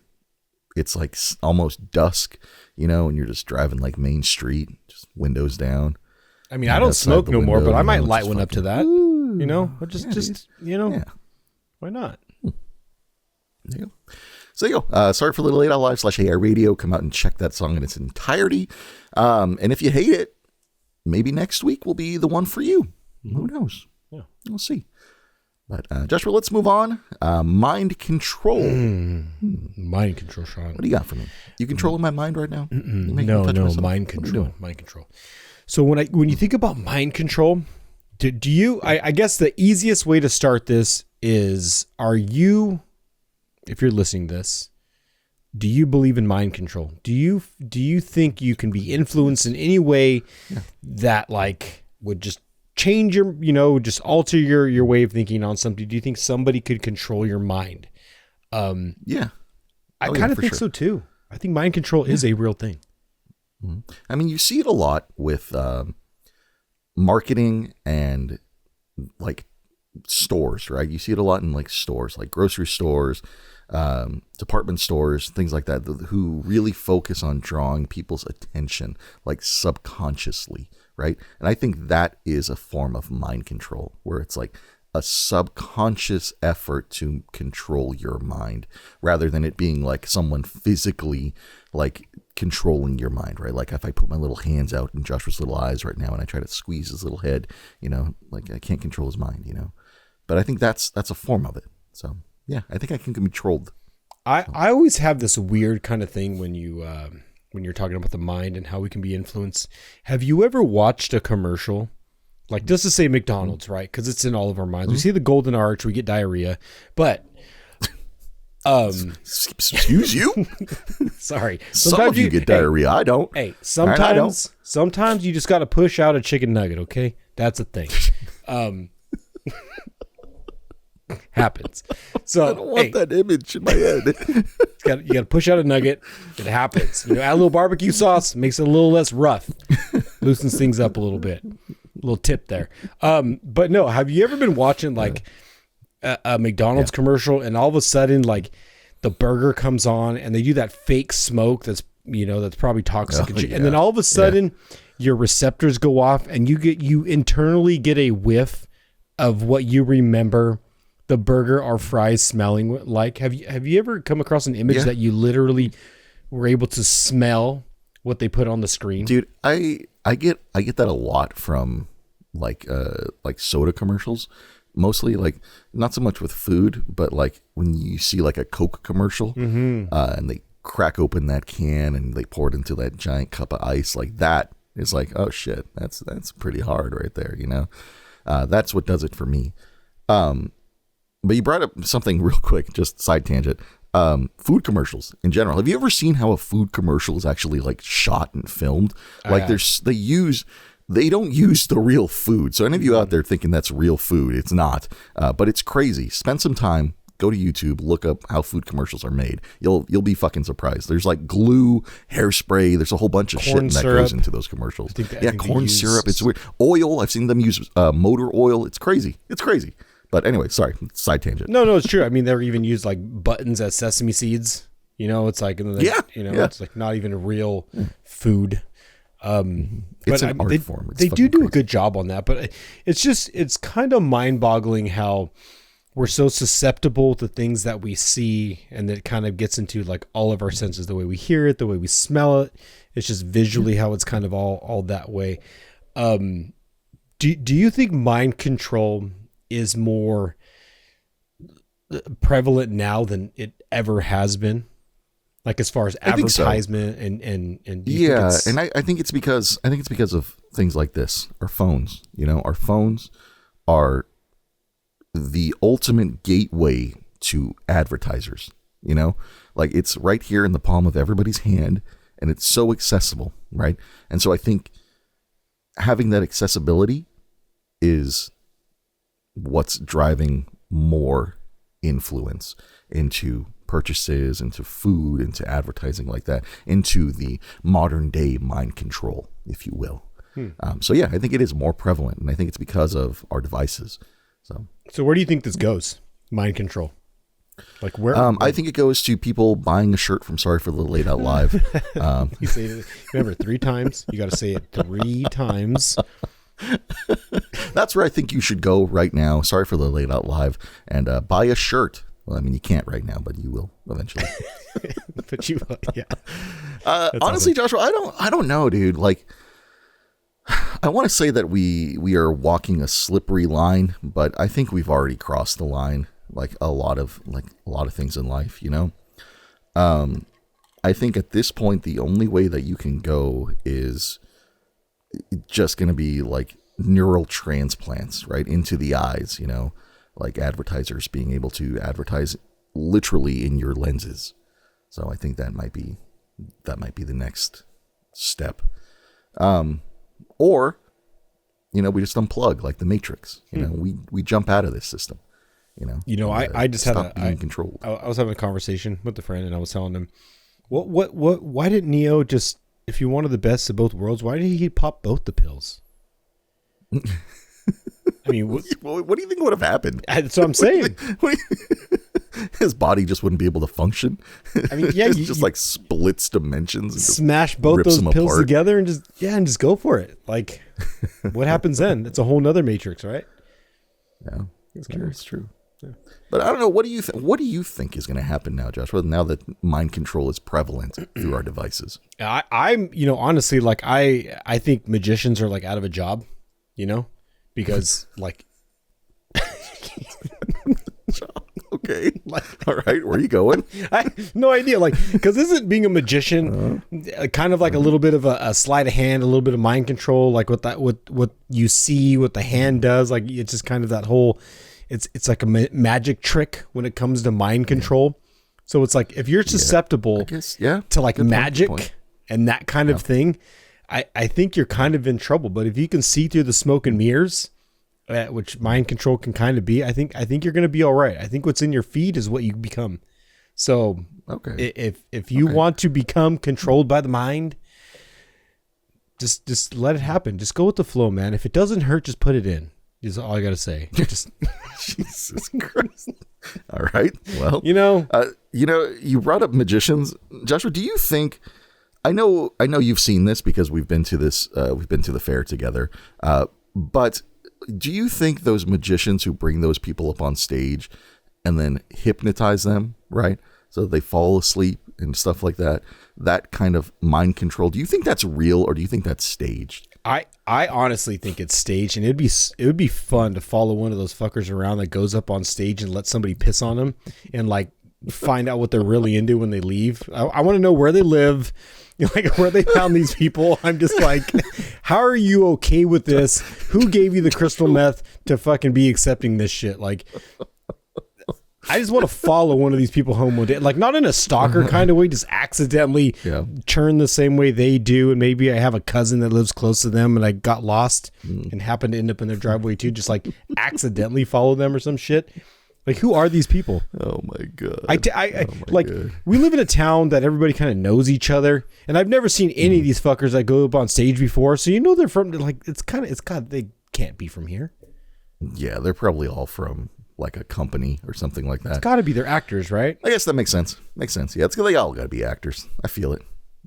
B: it's like almost dusk, and you're just driving like Main Street, just windows down.
C: I mean, I don't smoke no more, but I might light one up to that, why not?
B: There you go. So there you go. Sorry for a little late on live/AI radio. Come out and check that song in its entirety. And if you hate it, maybe next week will be the one for you. Who knows?
C: Yeah.
B: We'll see. But Joshua, let's move on. Mind control.
C: Mind control, Sean.
B: What do you got for me? You controlling my mind right now?
C: No, mind control. Mind control. So when you think about mind control, do you? I guess the easiest way to start this is: are you? If you're listening to this, do you believe in mind control? Do you think you can be influenced in any way that like would just change your, just alter your way of thinking on something? Do you think somebody could control your mind?
B: Yeah.
C: I kind of think so too. I think mind control is a real thing.
B: I mean, you see it a lot with marketing and like stores, right? You see it a lot in like stores, like grocery stores, department stores, things like that, who really focus on drawing people's attention, like subconsciously, right? And I think that is a form of mind control, where it's like a subconscious effort to control your mind, rather than it being like someone physically like controlling your mind, right? Like if I put my little hands out in Joshua's little eyes right now and I try to squeeze his little head, like I can't control his mind, But I think that's a form of it. So yeah, I think I can be controlled.
C: I always have this weird kind of thing when you when you're talking about the mind and how we can be influenced. Have you ever watched a commercial? Like, just to say McDonald's, right? Because it's in all of our minds. We see the golden arch, we get diarrhea. But,
B: excuse you?
C: sorry.
B: Some of you get diarrhea. I don't.
C: Hey, sometimes you just got to push out a chicken nugget, okay? That's a thing. Happens. So
B: I don't want that image in my head.
C: You got to push out a nugget. It happens. Add a little barbecue sauce, makes it a little less rough, loosens things up a little bit. A little tip there. But no, have you ever been watching like a McDonald's commercial, and all of a sudden like the burger comes on and they do that fake smoke that's probably toxic, and then all of a sudden your receptors go off and you internally get a whiff of what you remember the burger or fries smelling like. Have you ever come across an image that you literally were able to smell what they put on the screen?
B: Dude, I get that a lot from like soda commercials, mostly, like not so much with food, but like when you see like a Coke commercial, and they crack open that can and they pour it into that giant cup of ice, like that is like, oh shit, that's pretty hard right there, that's what does it for me. But you brought up something real quick, just side tangent. Food commercials in general. Have you ever seen how a food commercial is actually like shot and filmed? Like they don't use the real food. So any of you out there thinking that's real food, it's not. But it's crazy. Spend some time, go to YouTube, look up how food commercials are made. You'll be fucking surprised. There's like glue, hairspray. There's a whole bunch of shit that goes into those commercials. Corn syrup. It's weird. Oil. I've seen them use motor oil. It's crazy. It's crazy. But anyway, sorry, side tangent.
C: No, it's true. I mean, they're even used like buttons as sesame seeds. It's like, it's like not even a real food.
B: It's an art form.
C: They do a good job on that, but it's kind of mind boggling how we're so susceptible to things that we see, and it kind of gets into like all of our senses, the way we hear it, the way we smell it. It's just visually how it's kind of all that way. Do you think mind control is more prevalent now than it ever has been, like as far as advertisement and
B: I think it's because of things like this. Our phones, our phones are the ultimate gateway to advertisers. Like it's right here in the palm of everybody's hand, and it's so accessible, right? And so I think having that accessibility is what's driving more influence into purchases, into food, into advertising like that, into the modern day mind control, if you will. So yeah, I think it is more prevalent, and I think it's because of our devices. So
C: where do you think this goes? Mind control. Like where?
B: I think it goes to people buying a shirt from Sorry for the Late Out Live.
C: You say it, remember 3 times. You got to say it 3 times.
B: That's where I think you should go right now. Sorry for the Late Out Live, and buy a shirt. Well, I mean, you can't right now, but you will eventually.
C: But you will, yeah.
B: Honestly, awesome. Joshua, I don't know, dude. Like, I want to say that we are walking a slippery line, but I think we've already crossed the line. Like a lot of things in life, I think at this point the only way that you can go is just going to be like neural transplants right into the eyes, like advertisers being able to advertise literally in your lenses. So I think that might be the next step. Or, we just unplug like the Matrix, we jump out of this system,
C: I just had
B: being controlled.
C: I was having a conversation with a friend, and I was telling him, why didn't Neo just, if you wanted the best of both worlds, why did he pop both the pills? I mean, what
B: do you think would have happened?
C: That's what I'm saying.
B: His body just wouldn't be able to function.
C: I mean, yeah,
B: it's just like splits dimensions. And
C: smash both those pills together and just go for it. Like, what happens then? It's a whole nother Matrix, right?
B: Yeah, it's true. Yeah. But I don't know. What do you think is going to happen now, Joshua? Now that mind control is prevalent through our devices,
C: I'm honestly, like I think magicians are like out of a job, because like.
B: Okay. All right. Where are you going?
C: I have no idea. Like, because isn't being a magician kind of like a little bit of a sleight of hand, a little bit of mind control, like what you see, what the hand does. Like, it's just kind of that whole, it's like a magic trick when it comes to mind control. So it's like, if you're susceptible to like magic and that kind of thing, I think you're kind of in trouble. But if you can see through the smoke and mirrors, which mind control can kind of be, I think you're going to be all right. I think what's in your feed is what you become. So if you want to become controlled by the mind, just let it happen. Just go with the flow, man. If it doesn't hurt, just put it in. Is all I got to say. Just
B: Jesus Christ. All right. Well, you brought up magicians. Joshua, do you think, I know you've seen this because we've been to the fair together. But do you think those magicians who bring those people up on stage and then hypnotize them, right? So they fall asleep and stuff like that, that kind of mind control, do you think that's real or do you think that's staged?
C: I honestly think it's staged, and it would be fun to follow one of those fuckers around that goes up on stage and let somebody piss on them and like find out what they're really into when they leave. I want to know where they live, like where they found these people. I'm just like, how are you okay with this? Who gave you the crystal meth to fucking be accepting this shit? Like, I just want to follow one of these people home one day, like not in a stalker kind of way, just accidentally turn the same way they do. And maybe I have a cousin that lives close to them and I got lost and happened to end up in their driveway too. Just like accidentally follow them or some shit. Like, who are these people?
B: Oh my God.
C: God. We live in a town that everybody kind of knows each other. And I've never seen any of these fuckers that go up on stage before. So, they're from like, they can't be from here.
B: Yeah. They're probably all from like a company or something like that.
C: It's got to be their actors, right?
B: I guess that makes sense. Yeah, they all got to be actors. I feel it.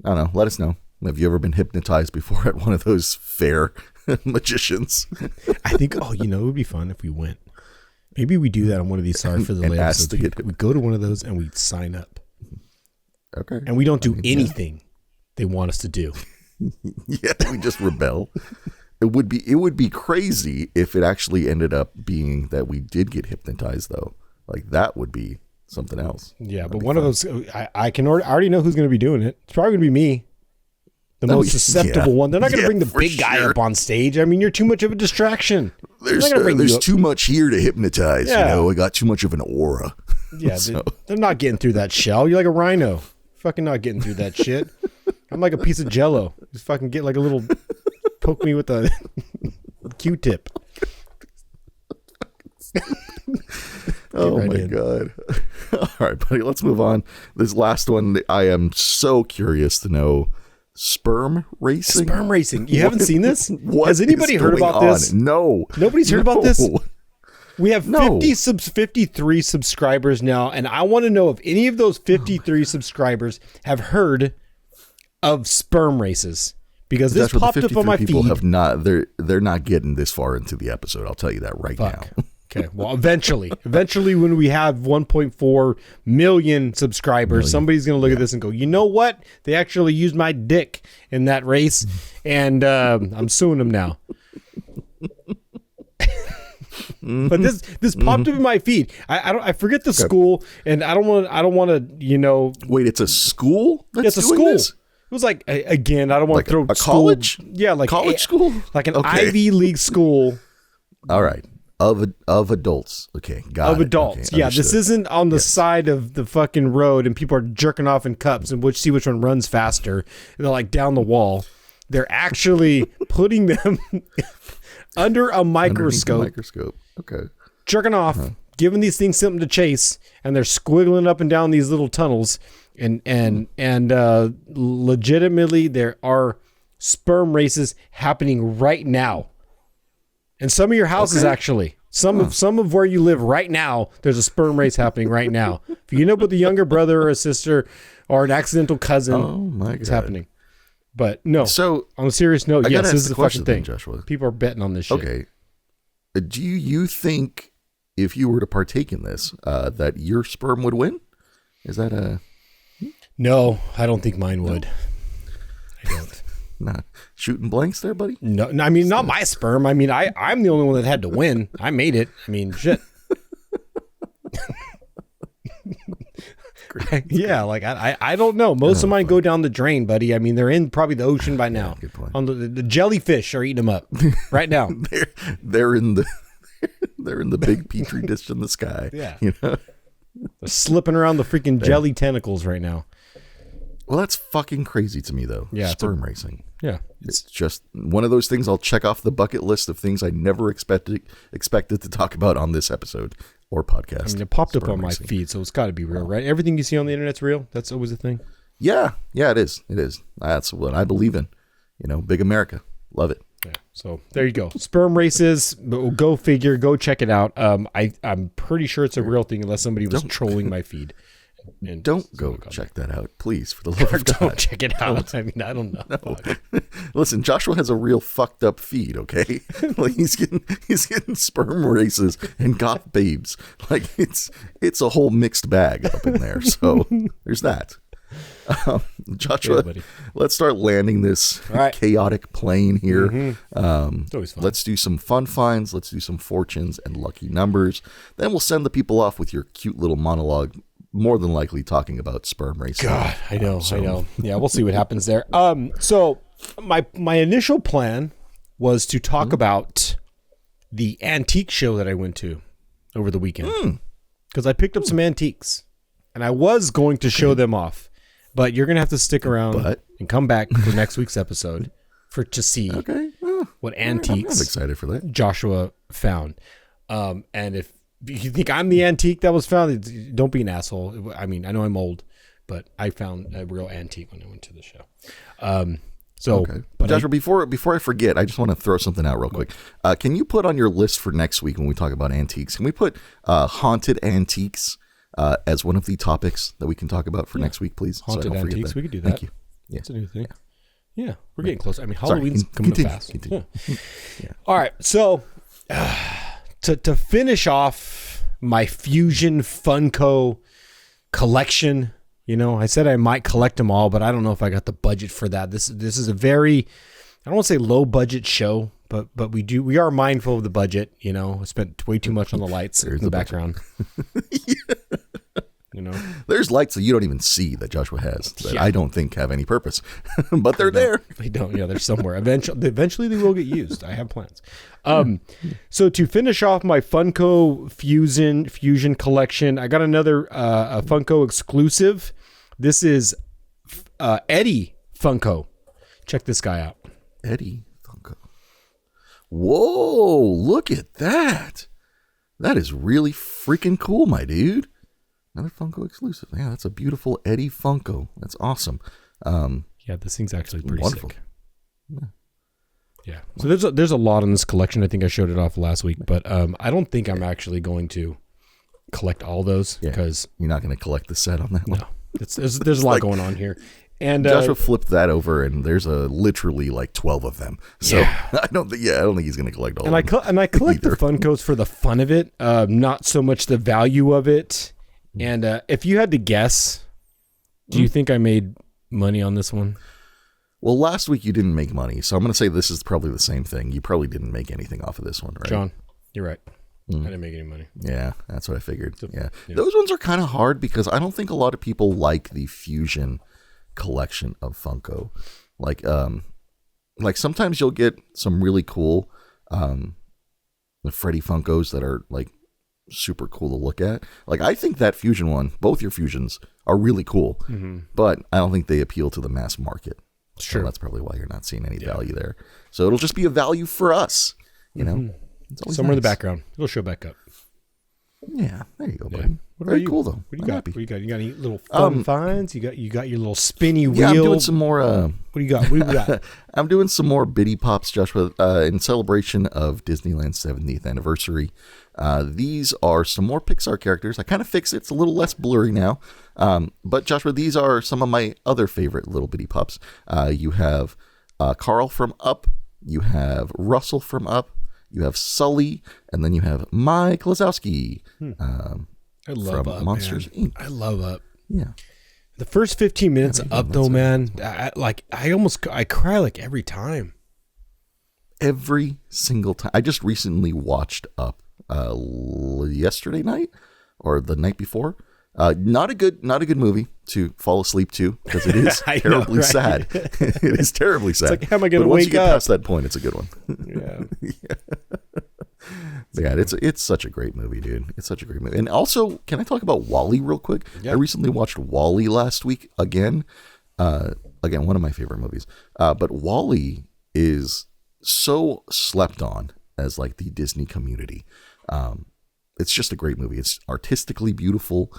B: I don't know. Let us know. Have you ever been hypnotized before at one of those fair magicians?
C: I think, it would be fun if we went. Maybe we do that on one of these Sorry for the Delay episodes. We go to one of those and we sign up.
B: Okay.
C: And we don't do anything they want us to do.
B: Yeah, we just rebel. It would be crazy if it actually ended up being that we did get hypnotized, though. Like, that would be something else.
C: Yeah, but one of those, I already know who's going to be doing it. It's probably going to be me, the most susceptible one. They're not going to bring the big guy up on stage. I mean, you're too much of a distraction.
B: There's too much here to hypnotize. Yeah. I got too much of an aura.
C: Yeah, they're not getting through that shell. You're like a rhino. Fucking not getting through that shit. I'm like a piece of Jello. Just fucking get like a little... Poke me with a Q-tip.
B: Oh my God. All right, buddy, let's move on. This last one, I am so curious to know. Sperm racing?
C: Sperm racing. You haven't seen this? Has anybody heard about this?
B: No.
C: Nobody's heard about this? We have 53 subscribers now, and I want to know if any of those 53 subscribers have heard of sperm races. Because this popped up on my feed.
B: They're not getting this far into the episode. I'll tell you that right now.
C: Okay. Well, eventually when we have 1.4 million subscribers, somebody's going to look at this and go, you know what? They actually used my dick in that race, and I'm suing them now. But this popped up in my feed. I forget the school, and I don't want to.
B: Wait, it's a school?
C: It's a school. This? It was like, again, I don't want to throw
B: a college?
C: Yeah, like
B: college school?
C: Like an Ivy League school.
B: All right. Of adults. Okay, got it.
C: Of adults. Okay, yeah, this isn't on the side of the fucking road and people are jerking off in cups and see which one runs faster. They're like down the wall. They're actually putting them under a microscope.
B: Okay.
C: Jerking off, giving these things something to chase, and they're squiggling up and down these little tunnels. And legitimately, there are sperm races happening right now. And some of your houses, actually, some of where you live right now, there's a sperm race happening right now. If you end up with a younger brother or a sister or an accidental cousin, it's happening. But no, so on a serious note, yes, this is a fucking thing. Joshua. People are betting on this shit.
B: Okay. Do you think if you were to partake in this, that your sperm would win? Is that a...
C: No, I don't think mine would. I don't.
B: Not shooting blanks there, buddy?
C: No, I mean, not my sperm. I mean, I'm the only one that had to win. I made it. I mean, shit. Yeah, like I don't know. Most of mine go down the drain, buddy. I mean, they're in probably the ocean by now.
B: Good point.
C: On the jellyfish are eating them up right now.
B: They're in the they're in the big petri dish in the sky.
C: Yeah.
B: You know?
C: They're slipping around the freaking jelly tentacles right now.
B: Well, that's fucking crazy to me, though.
C: Yeah,
B: Sperm racing.
C: Yeah.
B: It's just one of those things I'll check off the bucket list of things I never expected to talk about on this episode or podcast.
C: I mean, it popped up
B: Sperm
C: on my
B: racing.
C: feed, so it's got to be real, right? Everything you see on the internet's real. That's always a thing.
B: Yeah, it is. It is. That's what I believe in. You know, big America. Love it.
C: Yeah. So there you go. Sperm races. Go figure. Go check it out. I'm pretty sure it's a real thing unless somebody was trolling my feed. And
B: Don't go check that out, please, for the love of God.
C: Don't check it out. I mean, I don't know.
B: No. Listen, Joshua has a real fucked up feed, okay? Like he's getting sperm races and goth babes. Like it's a whole mixed bag up in there. So there's that. Joshua,
C: Yeah,
B: let's start landing this chaotic plane here.
C: It's always fun.
B: Let's do some fun finds. Let's do some fortunes and lucky numbers. Then we'll send the people off with your cute little monologue, more than likely talking about sperm racing.
C: God, I know. Yeah, we'll see what happens there. So my initial plan was to talk about the antique show that I went to over the weekend because I picked up some antiques and I was going to show them off, but you're gonna have to stick around and come back for next week's episode to see what antiques
B: I'm excited for that.
C: Joshua found. And if you think I'm the antique that was found, don't be an asshole. I mean, I know I'm old, but I found a real antique when I went to the show. But
B: Joshua, before I forget, I just want to throw something out real quick. Can you put on your list for next week when we talk about antiques? Can we put haunted antiques as one of the topics that we can talk about for next week, please?
C: Haunted antiques, we could do that.
B: Thank you. Yeah.
C: That's a new thing. Yeah, we're getting closer. I mean, Halloween's coming up fast. Yeah. All right, so to finish off my Fusion Funko collection, you know, I said I might collect them all, but I don't know if I got the budget for that. This is a very, I don't want to say low budget show, but we are mindful of the budget. You know, I spent way too much on the lights in the background. You know,
B: there's lights that you don't even see that Joshua has that I don't think have any purpose, but they're there.
C: They don't. Yeah, they're somewhere. Eventually they will get used. I have plans. So to finish off my Funko Fusion collection, I got another a Funko exclusive. This is Eddie Funko. Check this guy out.
B: Eddie Funko. Whoa, look at that. That is really freaking cool, my dude. Another Funko exclusive. Yeah, that's a beautiful Eddie Funko. That's awesome.
C: Yeah, this thing's actually pretty
B: wonderful.
C: sick. Yeah. So there's a lot in this collection. I think I showed it off last week, but I don't think I'm actually going to collect all those because
B: you're not going to collect the set on that one.
C: No, there's a lot going on here. And
B: Joshua flipped that over, and there's literally like 12 of them. So I don't think he's going to collect all of them.
C: And I collect the Funkos for the fun of it, not so much the value of it. And if you had to guess, do you think I made money on this one?
B: Well, last week you didn't make money, so I'm going to say this is probably the same thing. You probably didn't make anything off of this one, right?
C: John, you're right. I didn't make any money.
B: Yeah, that's what I figured. Those ones are kind of hard because I don't think a lot of people like the Fusion collection of Funko. Like sometimes you'll get some really cool Freddy Funkos that are like super cool to look at. Like I think that Fusion one, both your Fusions are really cool, but I don't think they appeal to the mass market.
C: Sure.
B: So that's probably why you're not seeing any value there. So it'll just be a value for us, you know.
C: Somewhere in the background, it'll show back up.
B: Yeah, there you go, buddy. Very cool though.
C: What do you got? What do you got? You got any little fun finds? You got your little spinny wheel.
B: Yeah, I'm doing some more.
C: What do you got? What do you got?
B: I'm doing some more Biddy Pops, Joshua, in celebration of Disneyland's 70th anniversary. These are some more Pixar characters. I kind of fixed it. It's a little less blurry now. But Joshua, these are some of my other favorite little Biddy Pops. You have Carl from Up. You have Russell from Up. You have Sully, and then you have Mike Lazowski
C: I love
B: from
C: Up,
B: Monsters
C: man.
B: Inc.
C: I love Up.
B: Yeah.
C: The first 15 minutes of Up, though, man, I cry like every time.
B: Every single time. I just recently watched Up yesterday night or the night before, Not a good movie to fall asleep to because it is
C: I know,
B: terribly
C: right?
B: sad. It is terribly sad.
C: It's like, how am I going to
B: Once
C: wake
B: you get
C: up?
B: past that point, it's a good one.
C: Yeah.
B: Yeah, it's such a great movie, dude. It's such a great movie. And also, can I talk about WALL-E real quick?
C: Yeah.
B: I recently watched WALL-E last week again. Again, one of my favorite movies. But WALL-E is so slept on as like the Disney community. It's just a great movie. It's artistically beautiful.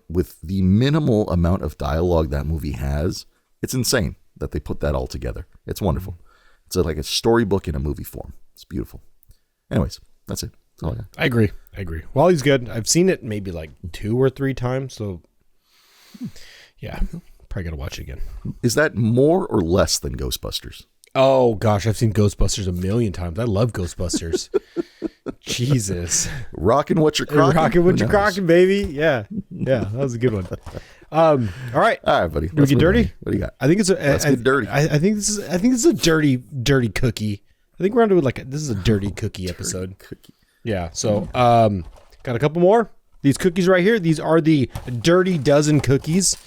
B: With the minimal amount of dialogue that movie has, it's insane that they put that all together. It's wonderful. It's like a storybook in a movie form. It's beautiful. Anyways, that's it. That's all I got.
C: I agree. WALL-E's good. I've seen it maybe like 2 or 3 times. So, yeah, probably got to watch it again.
B: Is that more or less than Ghostbusters?
C: Oh, gosh. I've seen Ghostbusters a million times. I love Ghostbusters. Jesus.
B: Rockin' what you're crockin'.
C: Rockin' what
B: Who
C: you're
B: knows?
C: crockin', baby. Yeah. Yeah, that was a good one. All right.
B: All right, buddy.
C: Do we get dirty?
B: What do you got?
C: I think it's a.
B: Let's get dirty.
C: I think this is a dirty cookie. I think we're onto this is a dirty cookie episode.
B: Cookie.
C: Yeah. So, got a couple more. These cookies right here. These are the Dirty Dozen cookies.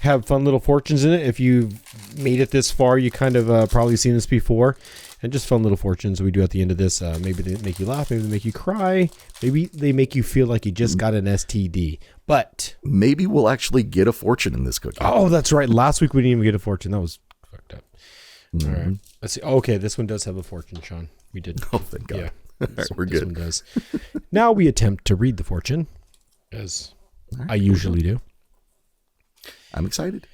C: Have fun little fortunes in it. If you've made it this far, you kind of probably seen this before. And just fun little fortunes we do at the end of this. Maybe they make you laugh. Maybe they make you cry. Maybe they make you feel like you just got an STD. But
B: maybe we'll actually get a fortune in this cookie.
C: oh, that's right. Last week we didn't even get a fortune. That was fucked up. All right. Let's see. Okay, this one does have a fortune, Sean. We did.
B: Oh, thank God.
C: Yeah.
B: All right, we're
C: This
B: good.
C: one does. Now we attempt to read the fortune, as I usually do.
B: I'm excited.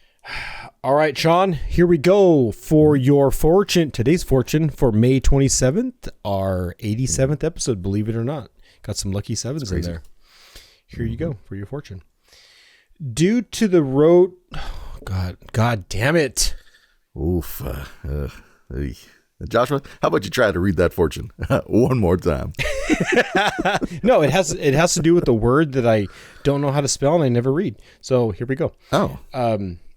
C: All right, Sean, here we go for your fortune. Today's fortune for May 27th, our 87th episode, believe it or not. Got some lucky sevens in there. Here you go for your fortune. Due to the road... Oh, God damn it.
B: Oof. Hey. Joshua, how about you try to read that fortune one more time?
C: No, it has to do with the word that I don't know how to spell and I never read. So here we go.
B: Oh.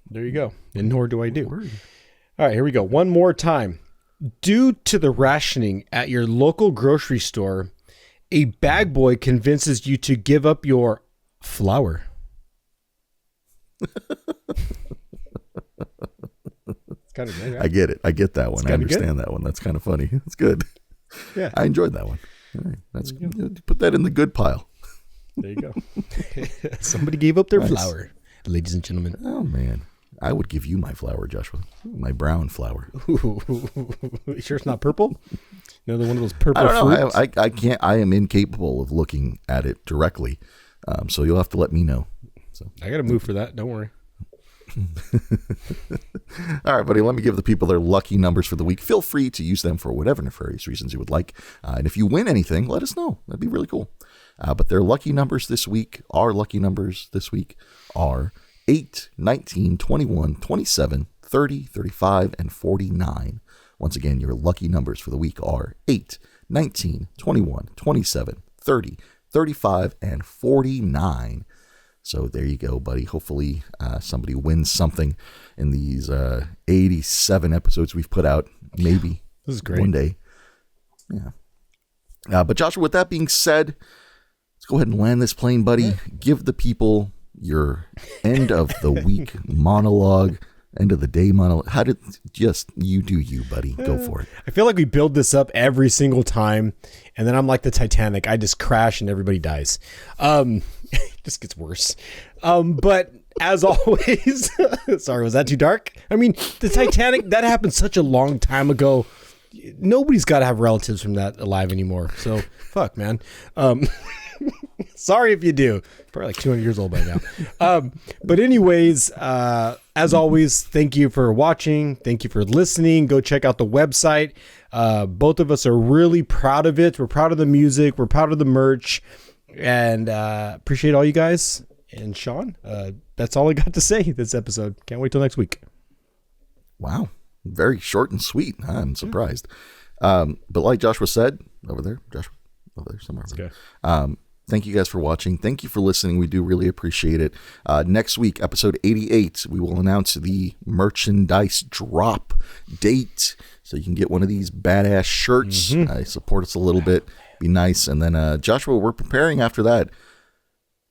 C: There you go. And nor do I do. All right, here we go. One more time. Due to the rationing at your local grocery store, a bag boy convinces you to give up your flour. It's kind of nice, right?
B: I get it. I get that one. I
C: kinda good.
B: understand that one. That's kind of funny. It's good.
C: Yeah.
B: I enjoyed that one. All right. That's put that in the good pile.
C: There you go. Somebody gave up their
B: Nice.
C: flour, ladies and gentlemen.
B: Oh, man. I would give you my flour, Joshua. My brown flour.
C: You sure it's not purple? Another one of those purple
B: I don't know.
C: fruits?
B: I can't. I am incapable of looking at it directly. So you'll have to let me know. So.
C: I got to move for that. Don't worry.
B: All right, buddy, let me give the people their lucky numbers for the week. Feel free to use them for whatever nefarious reasons you would like. And if you win anything, let us know. That'd be really cool. But their lucky numbers this week, our lucky numbers this week are 8, 19, 21, 27, 30, 35, and 49. Once again, your lucky numbers for the week are 8, 19, 21, 27, 30, 35, and 49. So there you go, buddy. Hopefully somebody wins something in these 87 episodes we've put out. Maybe.
C: This is great.
B: One day. Yeah. But Joshua, with that being said, let's go ahead and land this plane, buddy. Give the people your end of the week monologue, end of the day monologue. How did just you do you, buddy? Go for it.
C: I feel like we build this up every single time, and then I'm like the Titanic. I just crash and everybody dies. It just gets worse. But as always, sorry, was that too dark? I mean, the Titanic, that happened such a long time ago. Nobody's got to have relatives from that alive anymore. So fuck, man. Sorry if you do. Probably like 200 years old by now. But anyways, as always, thank you for watching. Thank you for listening. Go check out the website. Both of us are really proud of it. We're proud of the music. We're proud of the merch. And appreciate all you guys. And Sean, that's all I got to say this episode. Can't wait till next week.
B: Wow. Very short and sweet. I'm surprised. But like Joshua said, over there, somewhere.
C: Okay.
B: Thank you guys for watching. Thank you for listening. We do really appreciate it. Next week, episode 88, we will announce the merchandise drop date. So you can get one of these badass shirts. Support us a little bit. Be nice. And then, Joshua, we're preparing after that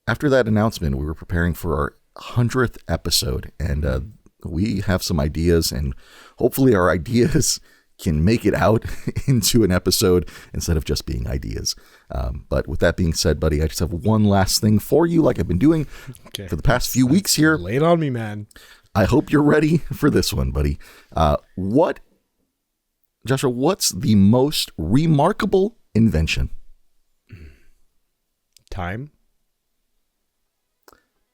B: after that announcement, we were preparing for our 100th episode, and we have some ideas, and hopefully our ideas can make it out into an episode instead of just being ideas. But with that being said, buddy, I just have one last thing for you, like I've been doing for the past few weeks here.
C: Lay it on me, man.
B: I hope you're ready for this one, buddy. Joshua, what's the most remarkable invention?
C: Time.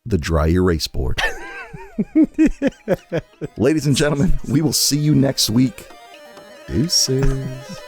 B: The dry erase board. Ladies and gentlemen, we will see you next week. Deuces.